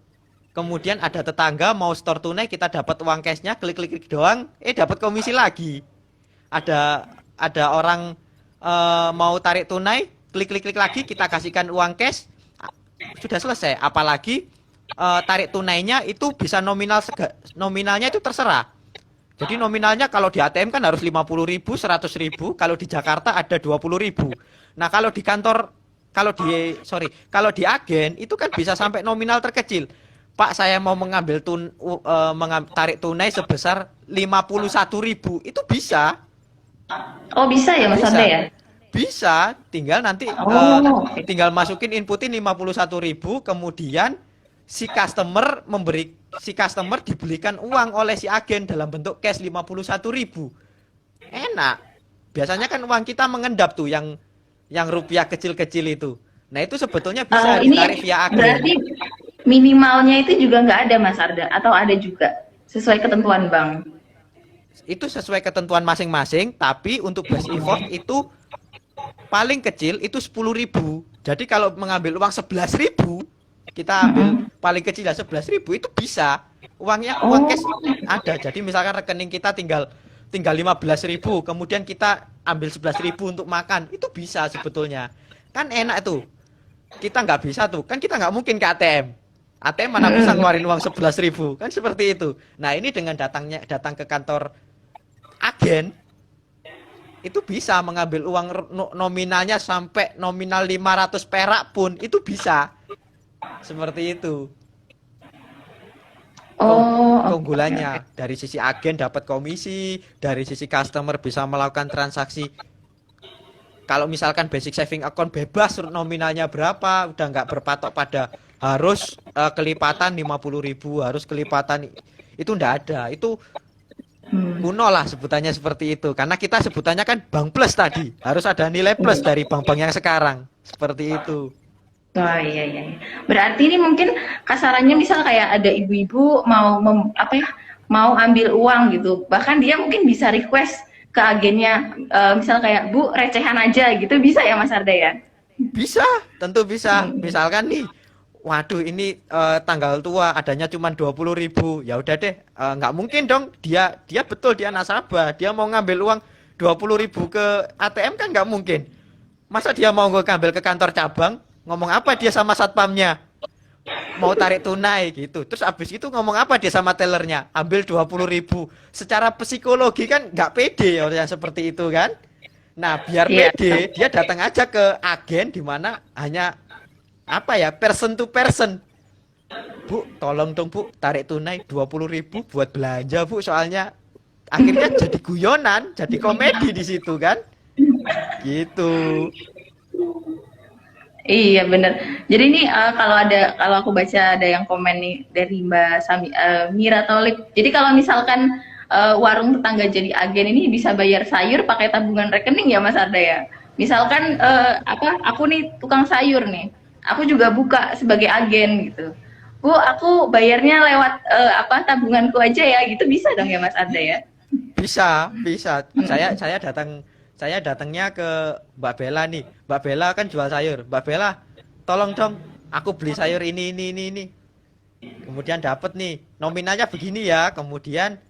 [SPEAKER 2] Kemudian ada tetangga mau store tunai, kita dapat uang cashnya, klik-klik doang dapat komisi lagi. Ada orang mau tarik tunai, klik-klik lagi kita kasihkan uang cash, sudah selesai. Apalagi tarik tunainya itu bisa nominalnya itu terserah. Jadi nominalnya kalau di ATM kan harus 50.000, 100.000, kalau di Jakarta ada 20.000. Nah, kalau di kantor, kalau di agen itu kan bisa sampai nominal terkecil. Pak, saya mau mengambil tarik tunai sebesar 51.000. Itu bisa,
[SPEAKER 3] Oh, bisa ya Mas Arda
[SPEAKER 2] bisa.
[SPEAKER 3] ya?
[SPEAKER 2] Bisa, tinggal nanti
[SPEAKER 3] Oh, oke.
[SPEAKER 2] tinggal masukin inputin 51.000, kemudian si customer dibelikan uang oleh si agen dalam bentuk cash 51.000. Enak. Biasanya kan uang kita mengendap tuh yang rupiah kecil-kecil itu. Nah, itu sebetulnya bisa
[SPEAKER 3] Ini
[SPEAKER 2] ditarik via agen.
[SPEAKER 3] berarti minimalnya itu juga nggak ada Mas Arda atau ada juga sesuai ketentuan bank?
[SPEAKER 2] Itu sesuai ketentuan masing-masing, tapi untuk best effort itu paling kecil itu 10.000. Jadi kalau mengambil uang 11.000, kita ambil
[SPEAKER 3] Mm-mm.
[SPEAKER 2] paling kecil ya 11.000 itu bisa. Uang
[SPEAKER 3] Oh,
[SPEAKER 2] cash ada. Jadi misalkan rekening kita tinggal tinggal 15.000, kemudian kita ambil 11.000 untuk makan, itu bisa sebetulnya. Kan enak tuh. Kita nggak bisa tuh. Kan kita nggak mungkin ke ATM. ATM mana bisa
[SPEAKER 3] mm-mm.
[SPEAKER 2] ngeluarin uang 11.000, kan seperti itu. Nah, ini dengan datang ke kantor agen itu bisa mengambil uang nominalnya sampai nominal 500 perak pun itu bisa. Seperti itu.
[SPEAKER 3] Oh, oke, oke, oke.
[SPEAKER 2] Keunggulannya dari sisi agen dapat komisi, dari sisi customer bisa melakukan transaksi. Kalau misalkan basic saving account bebas nominalnya berapa, udah nggak berpatok pada harus kelipatan 50.000, harus kelipatan itu ndak ada. Itu
[SPEAKER 3] Hmm.
[SPEAKER 2] kuno lah sebutannya seperti itu. Karena kita sebutannya kan bank plus tadi. Harus ada nilai plus dari bank-bank yang sekarang. Seperti itu.
[SPEAKER 3] Oh, iya, iya, iya. Berarti ini mungkin kasarannya misal kayak ada ibu-ibu mau apa ya, mau ambil uang gitu. Bahkan dia mungkin bisa request ke agennya, misal kayak Bu recehan aja gitu, bisa ya Mas Arda ya?
[SPEAKER 2] Bisa, tentu bisa.
[SPEAKER 3] Hmm.
[SPEAKER 2] Misalkan nih, waduh ini tanggal tua adanya cuma 20.000. Ya udah deh, nggak mungkin dong. Dia betul dia nasabah. Dia mau ngambil uang 20.000 ke ATM kan nggak mungkin. Masa dia mau ngambil ke kantor cabang? Ngomong apa dia sama satpamnya? Mau tarik tunai gitu. Terus abis itu ngomong apa dia sama tellernya? Ambil 20.000. Secara psikologi kan nggak pede ya yang seperti itu kan? Nah, biar
[SPEAKER 3] Iya.
[SPEAKER 2] pede, dia datang aja ke agen di mana hanya apa ya, person to person. Bu, tolong dong Bu, tarik tunai 20.000 buat belanja Bu, soalnya akhirnya jadi guyonan, jadi komedi di situ kan? Gitu.
[SPEAKER 3] Iya bener. Jadi ini kalau aku baca ada yang komen nih dari Mbak Mira Tolip. Jadi kalau misalkan warung tetangga jadi agen ini bisa bayar sayur pakai tabungan rekening ya Mas Arda ya. Misalkan aku nih tukang sayur nih. Aku juga buka sebagai agen gitu. Bu, aku bayarnya lewat tabunganku aja ya gitu bisa dong ya Mas Arda ya.
[SPEAKER 2] Bisa, bisa. Saya
[SPEAKER 3] Mm-mm.
[SPEAKER 2] saya datangnya ke Mbak Bella nih. Mbak Bella kan jual sayur. Mbak Bella, tolong dong, aku beli sayur ini. Kemudian dapat nih, nominalnya begini ya. Kemudian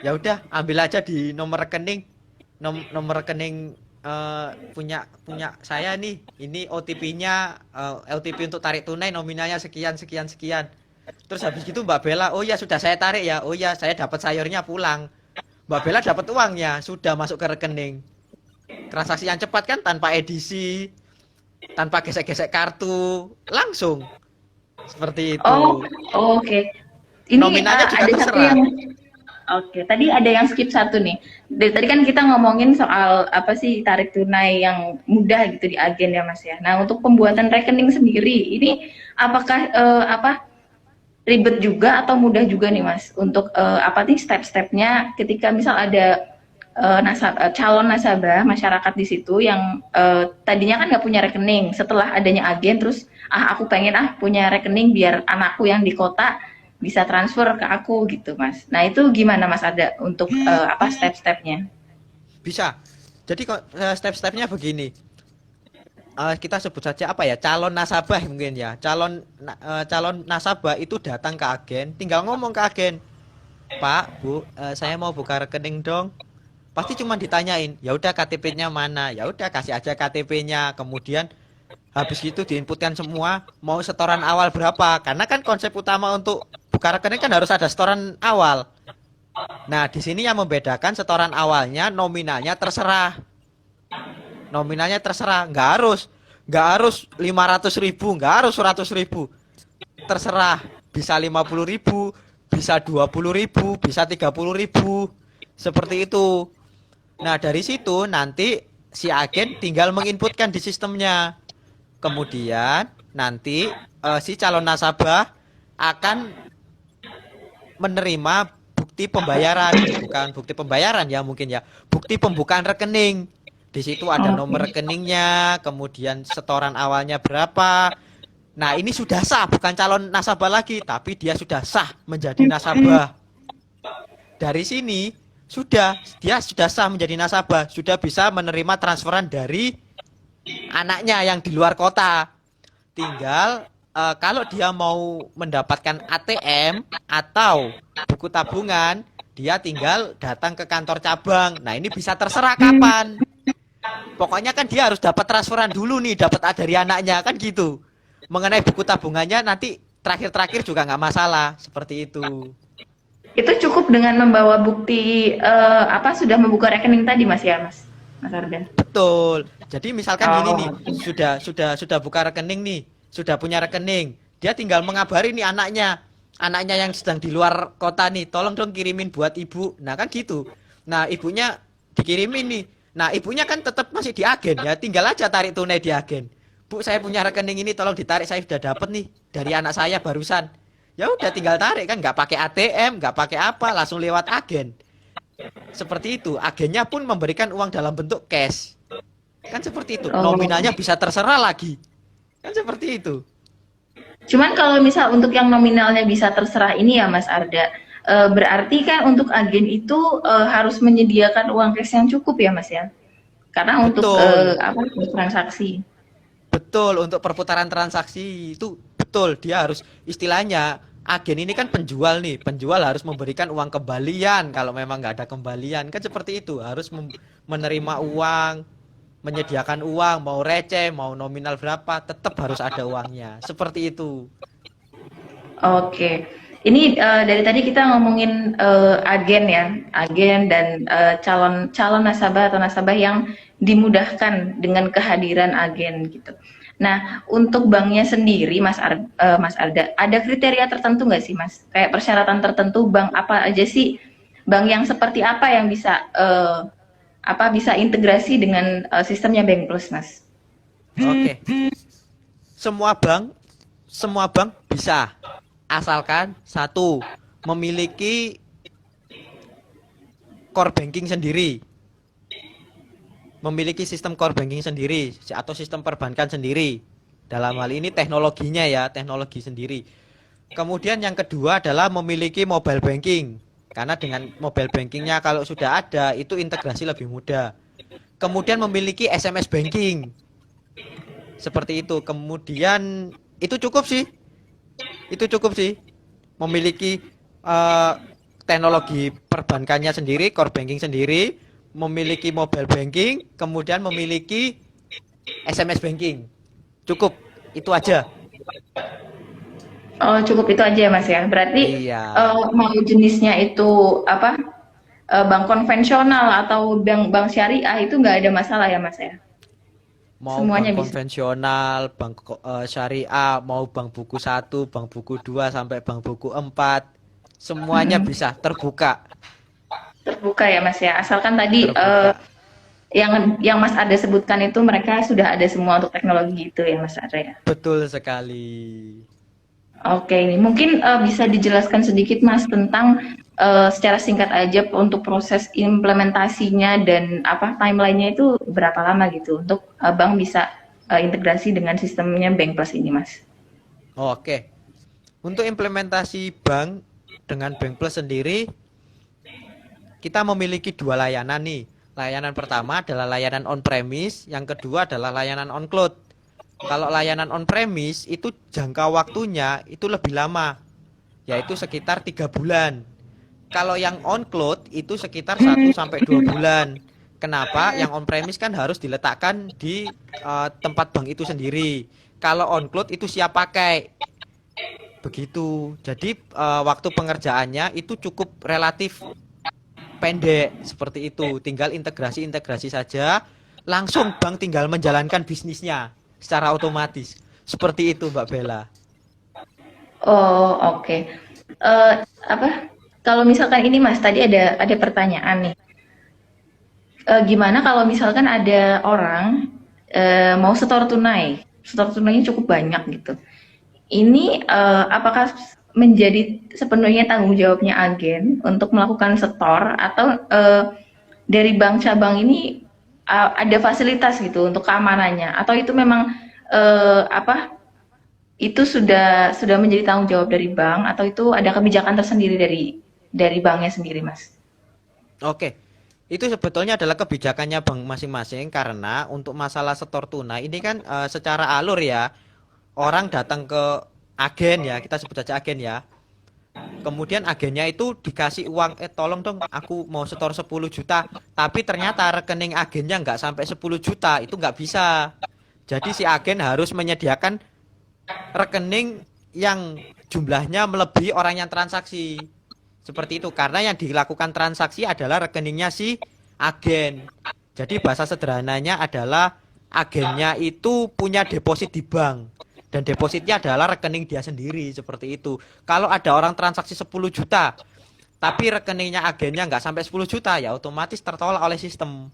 [SPEAKER 2] ya udah, ambil aja di nomor rekening. Nomor rekening punya punya saya nih. Ini OTP-nya, OTP untuk tarik tunai nominalnya sekian sekian sekian. Terus habis gitu Mbak Bella, oh ya sudah saya tarik ya. Oh ya, saya dapat sayurnya pulang. Mbak Bella dapat uangnya, sudah masuk ke rekening. Transaksi yang cepat kan, tanpa edisi, tanpa gesek-gesek kartu, langsung seperti
[SPEAKER 3] Oh,
[SPEAKER 2] itu.
[SPEAKER 3] oke. Ini
[SPEAKER 2] Nominalnya juga
[SPEAKER 3] ada satu
[SPEAKER 2] terserah.
[SPEAKER 3] yang oke. Tadi ada yang skip satu nih. Dari tadi kan kita ngomongin soal apa sih tarik tunai yang mudah gitu di agen ya Mas ya. Nah untuk pembuatan rekening sendiri ini apakah ribet juga atau mudah juga nih Mas untuk apa nih step-stepnya ketika misal ada calon nasabah masyarakat di situ yang tadinya kan nggak punya rekening, setelah adanya agen terus aku pengen punya rekening biar anakku yang di kota bisa transfer ke aku gitu Mas. Nah itu gimana Mas ada untuk apa step-stepnya?
[SPEAKER 2] Bisa. Jadi step-stepnya begini. Kita sebut saja apa ya, calon nasabah mungkin ya. Calon nasabah itu datang ke agen, tinggal ngomong ke agen, Pak, Bu, saya mau buka rekening dong. Pasti cuma ditanyain, ya udah KTP-nya mana, ya udah kasih aja KTP-nya, kemudian habis itu diinputkan semua, mau setoran awal berapa, karena kan konsep utama untuk buka rekening kan harus ada setoran awal. Nah di sini yang membedakan setoran awalnya nominalnya terserah, nggak harus 500.000, nggak harus 100.000, terserah, bisa 50.000, bisa 20.000, bisa 30.000, seperti itu. Nah, dari situ nanti si agen tinggal menginputkan di sistemnya. Kemudian nanti si calon nasabah akan menerima bukti pembayaran, bukan bukti pembayaran ya mungkin ya, bukti pembukaan rekening. Di situ ada nomor rekeningnya, kemudian setoran awalnya berapa. Nah, ini sudah sah, bukan calon nasabah lagi, tapi dia sudah sah menjadi nasabah. Dari sini dia sudah sah menjadi nasabah, sudah bisa menerima transferan dari anaknya yang di luar kota. Tinggal kalau dia mau mendapatkan ATM atau buku tabungan, dia tinggal datang ke kantor cabang. Nah, ini bisa terserah kapan. Pokoknya kan dia harus dapat transferan dulu nih, dapat dari anaknya kan gitu. Mengenai buku tabungannya nanti terakhir-terakhir juga nggak masalah, seperti itu.
[SPEAKER 3] Itu cukup dengan membawa bukti apa sudah membuka rekening tadi Mas ya Mas Ardan?
[SPEAKER 2] Betul. Jadi misalkan gini nih, sudah buka rekening nih, sudah punya rekening. Dia tinggal mengabari nih anaknya yang sedang di luar kota nih, tolong dong kirimin buat ibu. Nah kan gitu. Nah ibunya dikirimin nih. Nah ibunya kan tetap masih di agen ya, tinggal aja tarik tunai di agen. Bu, saya punya rekening ini, tolong ditarik, saya sudah dapat nih dari anak saya barusan. Ya udah tinggal tarik kan, nggak pakai ATM, nggak pakai apa, langsung lewat agen. Seperti itu. Agennya pun memberikan uang dalam bentuk cash. Kan seperti itu. Nominalnya bisa terserah lagi. Kan seperti itu.
[SPEAKER 3] Cuman kalau misal untuk yang nominalnya bisa terserah ini ya Mas Arda, berarti kan untuk agen itu harus menyediakan uang cash yang cukup ya Mas ya? Karena untuk apa transaksi.
[SPEAKER 2] Betul, untuk perputaran transaksi itu betul. Dia harus istilahnya agen ini kan penjual nih, penjual harus memberikan uang kembalian kalau memang nggak ada kembalian kan seperti itu, harus menerima uang, menyediakan uang, mau receh, mau nominal berapa, tetap harus ada uangnya, seperti itu.
[SPEAKER 3] Oke, ini dari tadi kita ngomongin agen ya, agen dan calon nasabah atau nasabah yang dimudahkan dengan kehadiran agen gitu. Nah, untuk banknya sendiri, Mas Arda, ada kriteria tertentu nggak sih, Mas? Kayak persyaratan tertentu, bank apa aja sih? Bank yang seperti apa yang bisa bisa integrasi dengan sistemnya Bank Plus, Mas?
[SPEAKER 2] Oke. Semua bank bisa, asalkan satu memiliki core banking sendiri. Memiliki sistem core banking sendiri atau sistem perbankan sendiri. Dalam hal ini teknologinya ya, teknologi sendiri. Kemudian yang kedua adalah memiliki mobile banking. Karena dengan mobile bankingnya kalau sudah ada, itu integrasi lebih mudah. Kemudian memiliki SMS banking. Seperti itu. Kemudian itu cukup sih. Memiliki teknologi perbankannya sendiri, core banking sendiri, memiliki mobile banking, kemudian memiliki SMS banking. Cukup, itu aja.
[SPEAKER 3] Oh, cukup itu aja Mas ya. Berarti mau jenisnya itu apa? Bank konvensional atau bank syariah itu nggak ada masalah ya Mas ya?
[SPEAKER 2] Mau
[SPEAKER 3] Semuanya
[SPEAKER 2] bank
[SPEAKER 3] bisa.
[SPEAKER 2] konvensional, bank syariah, mau bank buku 1, bank buku 2 sampai bank buku 4, semuanya bisa terbuka.
[SPEAKER 3] Terbuka ya Mas ya. Asalkan tadi
[SPEAKER 2] Terbuka.
[SPEAKER 3] yang Mas Arda sebutkan itu mereka sudah ada semua untuk teknologi itu ya Mas Arda ya.
[SPEAKER 2] Betul sekali.
[SPEAKER 3] Oke, ini mungkin bisa dijelaskan sedikit Mas tentang secara singkat aja untuk proses implementasinya dan apa timelinenya itu berapa lama gitu untuk Bank bisa integrasi dengan sistemnya Bank Plus ini Mas.
[SPEAKER 2] Oke, untuk implementasi bank dengan Bank Plus sendiri, kita memiliki dua layanan nih. Layanan pertama adalah layanan on-premise, yang kedua adalah layanan on-cloud. Kalau layanan on-premise itu jangka waktunya itu lebih lama, yaitu sekitar 3 bulan. Kalau yang on-cloud itu sekitar 1 sampai 2 bulan. Kenapa? Yang on-premise kan harus diletakkan di tempat bank itu sendiri. Kalau on-cloud itu siap pakai. Begitu. Jadi waktu pengerjaannya itu cukup relatif pendek seperti itu. Tinggal integrasi-integrasi saja, langsung bank tinggal menjalankan bisnisnya secara otomatis. Seperti itu, Mbak Bella.
[SPEAKER 3] Oh, oke. Apa? Kalau misalkan ini Mas, tadi ada pertanyaan nih. Gimana kalau misalkan ada orang mau setor tunainya cukup banyak gitu. Ini apakah menjadi sepenuhnya tanggung jawabnya agen untuk melakukan setor atau dari bank cabang ini ada fasilitas gitu untuk keamanannya atau itu memang apa itu sudah menjadi tanggung jawab dari bank atau itu ada kebijakan tersendiri dari banknya sendiri, Mas?
[SPEAKER 2] Oke. Itu sebetulnya adalah kebijakannya bank masing-masing karena untuk masalah setor tunai ini kan secara alur ya. Orang datang ke agen ya, kita sebut saja agen ya. Kemudian agennya itu dikasih uang, tolong dong aku mau setor 10 juta. Tapi ternyata rekening agennya nggak sampai 10 juta, itu nggak bisa. Jadi si agen harus menyediakan rekening yang jumlahnya melebihi orang yang transaksi. Seperti itu, karena yang dilakukan transaksi adalah rekeningnya si agen. Jadi bahasa sederhananya adalah agennya itu punya deposit di bank. Dan depositnya adalah rekening dia sendiri, seperti itu. Kalau ada orang transaksi 10 juta, tapi rekeningnya agennya nggak sampai 10 juta, ya otomatis tertolak oleh sistem.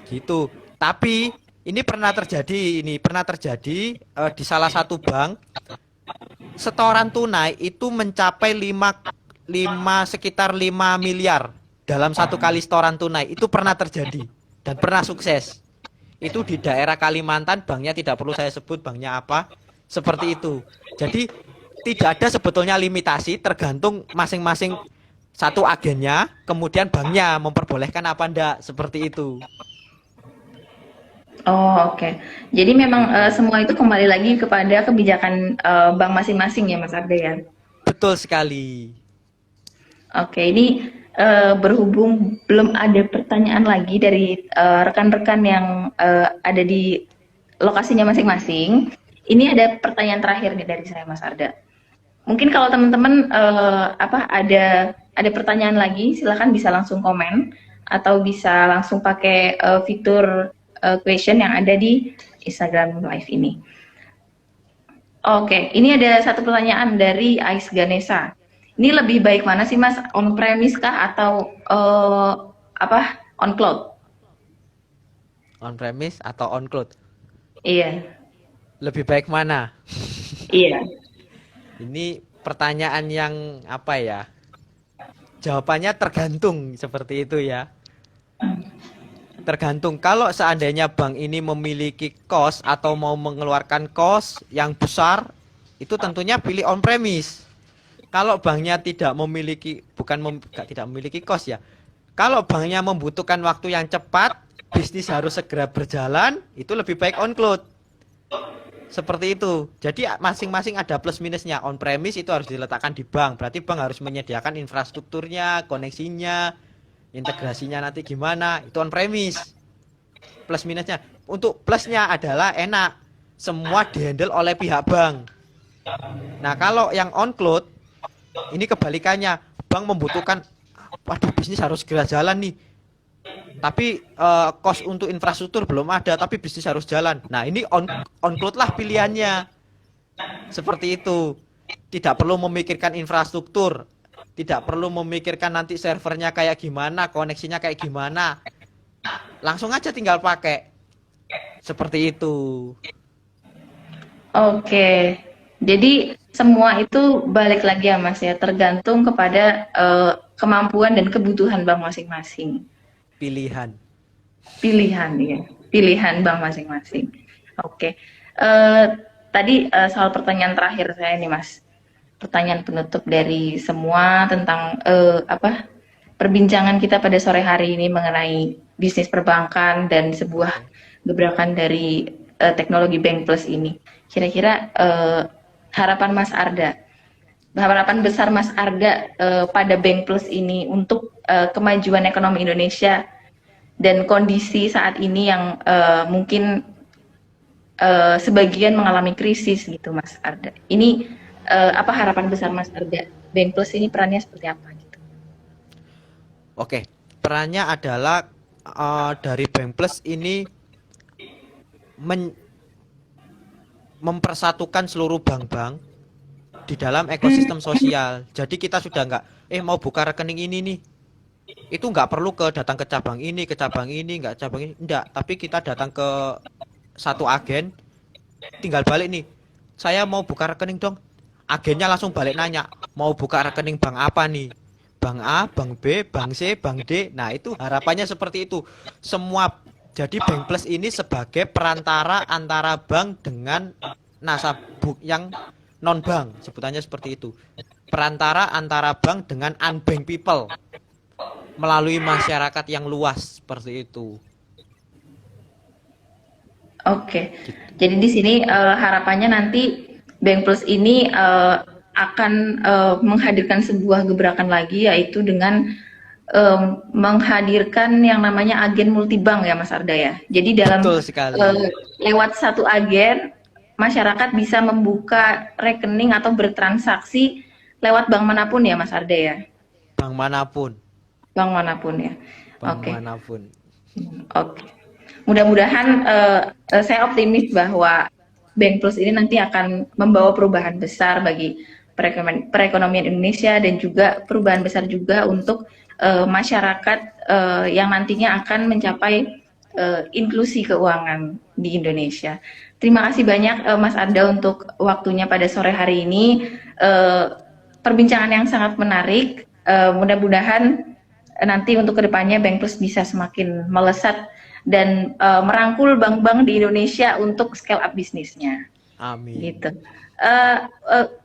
[SPEAKER 2] Gitu. Tapi ini pernah terjadi di salah satu bank, setoran tunai itu mencapai sekitar 5 miliar dalam satu kali setoran tunai. Itu pernah terjadi dan pernah sukses. Itu di daerah Kalimantan, banknya tidak perlu saya sebut banknya apa. Seperti itu. Jadi tidak ada sebetulnya limitasi, tergantung masing-masing satu agennya, kemudian banknya memperbolehkan apa enggak, seperti itu.
[SPEAKER 3] Oh, oke. Jadi memang
[SPEAKER 2] Gitu.
[SPEAKER 3] semua itu kembali lagi kepada kebijakan bank masing-masing ya, Mas Arde ya.
[SPEAKER 2] Betul sekali.
[SPEAKER 3] Oke, ini berhubung belum ada pertanyaan lagi dari rekan-rekan yang ada di lokasinya masing-masing. Ini ada pertanyaan terakhir nih dari saya, Mas Arda. Mungkin kalau teman-teman apa ada pertanyaan lagi, silakan bisa langsung komen atau bisa langsung pakai fitur question yang ada di Instagram Live ini. Oke, ini ada satu pertanyaan dari Ais Ganesa. Ini lebih baik mana sih Mas, on premise kah atau apa on cloud?
[SPEAKER 2] On premise atau on cloud?
[SPEAKER 3] Iya,
[SPEAKER 2] Lebih baik mana?
[SPEAKER 3] iya.
[SPEAKER 2] Ini pertanyaan yang apa ya? Jawabannya tergantung, seperti itu ya. Tergantung, kalau seandainya bank ini memiliki cost atau mau mengeluarkan cost yang besar, itu tentunya pilih on premise. Kalau banknya tidak memiliki, tidak memiliki cost ya. Kalau banknya membutuhkan waktu yang cepat, bisnis harus segera berjalan, itu lebih baik on cloud. Seperti itu. Jadi masing-masing ada plus minusnya. On premise itu harus diletakkan di bank. Berarti bank harus menyediakan infrastrukturnya, koneksinya, integrasinya nanti gimana. Itu on premise. Plus minusnya. Untuk plusnya adalah enak. Semua dihandle oleh pihak bank. Nah, kalau yang on cloud, ini kebalikannya. Bank membutuhkan, waduh bisnis harus segera jalan nih. Tapi cost untuk infrastruktur belum ada, tapi bisnis harus jalan. Nah, ini on cloud lah pilihannya. Seperti itu. Tidak perlu memikirkan infrastruktur, tidak perlu memikirkan nanti servernya kayak gimana, koneksinya kayak gimana. Langsung aja tinggal pakai. Seperti itu.
[SPEAKER 3] Oke. Jadi semua itu balik lagi ya Mas ya, tergantung kepada kemampuan dan kebutuhan bank masing-masing.
[SPEAKER 2] Pilihan.
[SPEAKER 3] Pilihan ya, pilihan bank masing-masing. Oke. Eh, Tadi soal pertanyaan terakhir saya nih Mas. Pertanyaan penutup dari semua tentang apa perbincangan kita pada sore hari ini mengenai bisnis perbankan dan sebuah gebrakan dari teknologi Bank Plus ini. Kira-kira harapan Mas Arda, harapan besar Mas Arda pada Bank Plus ini untuk kemajuan ekonomi Indonesia dan kondisi saat ini yang mungkin sebagian mengalami krisis gitu Mas Arda. Ini apa harapan besar Mas Arda? Bank Plus ini perannya seperti apa gitu?
[SPEAKER 2] Oke, perannya adalah dari Bank Plus ini mempersatukan seluruh bank-bank di dalam ekosistem sosial. Jadi kita sudah nggak mau buka rekening ini nih, itu nggak perlu datang ke cabang ini, nggak cabang ini, enggak. Tapi kita datang ke satu agen, tinggal balik nih. Saya mau buka rekening dong. Agennya langsung balik nanya, mau buka rekening bank apa nih? Bank A, bank B, bank C, bank D. Nah, itu harapannya seperti itu. Semua, jadi Bank Plus ini sebagai perantara antara bank dengan nasabah yang non bank, sebutannya seperti itu. Perantara antara bank dengan unbanked people melalui masyarakat yang luas seperti itu.
[SPEAKER 3] Oke. Jadi di sini harapannya nanti Bank Plus ini akan menghadirkan sebuah gebrakan lagi, yaitu dengan menghadirkan yang namanya agen multibank ya Mas Arda ya. Jadi dalam
[SPEAKER 2] Betul sekali.
[SPEAKER 3] lewat satu agen masyarakat bisa membuka rekening atau bertransaksi lewat bank manapun ya Mas Arda ya.
[SPEAKER 2] Bank manapun.
[SPEAKER 3] Bank manapun ya.
[SPEAKER 2] Bank
[SPEAKER 3] Oke.
[SPEAKER 2] manapun.
[SPEAKER 3] Oke. Mudah-mudahan saya optimis bahwa Bank Plus ini nanti akan membawa perubahan besar bagi perekonomian Indonesia dan juga perubahan besar juga untuk masyarakat yang nantinya akan mencapai inklusi keuangan di Indonesia. Terima kasih banyak Mas Arda untuk waktunya pada sore hari ini. Perbincangan yang sangat menarik. Mudah-mudahan nanti untuk kedepannya Bank Plus bisa semakin melesat dan merangkul bank-bank di Indonesia untuk scale up bisnisnya.
[SPEAKER 2] Amin.
[SPEAKER 3] Gitu.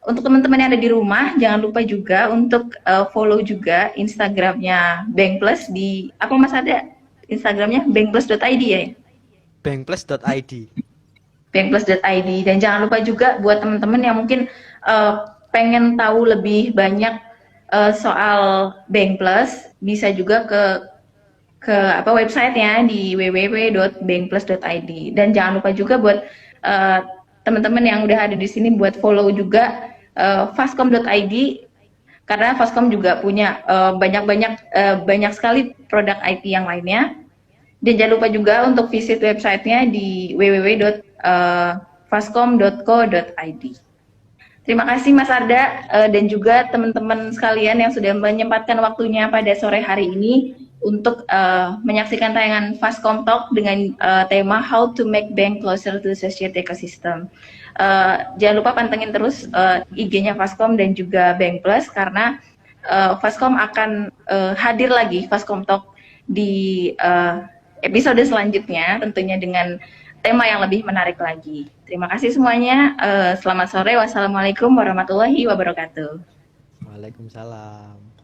[SPEAKER 3] Untuk teman-teman yang ada di rumah, jangan lupa juga untuk follow juga Instagramnya Bank Plus di apa Mas ada Instagramnya bankplus.id ya?
[SPEAKER 2] Bankplus.id.
[SPEAKER 3] Bankplus.id, dan jangan lupa juga buat teman-teman yang mungkin pengen tahu lebih banyak soal Bank Plus, bisa juga ke apa websitenya di www.bankplus.id, dan jangan lupa juga buat teman-teman yang udah ada di sini buat follow juga fastcom.id, karena Fastcom juga punya banyak sekali produk IT yang lainnya. Dan jangan lupa juga untuk visit websitenya di www.fastcom.co.id. Terima kasih Mas Arda dan juga teman-teman sekalian yang sudah menyempatkan waktunya pada sore hari ini untuk menyaksikan tayangan Fastcom Talk dengan tema How to Make Bank Closer to the Society Ecosystem. Jangan lupa pantengin terus IG-nya Fastcom dan juga Bank Plus, karena Fastcom akan hadir lagi Fastcom Talk di episode selanjutnya, tentunya dengan tema yang lebih menarik lagi. Terima kasih semuanya. Selamat sore. Wassalamualaikum warahmatullahi wabarakatuh.
[SPEAKER 2] Waalaikumsalam.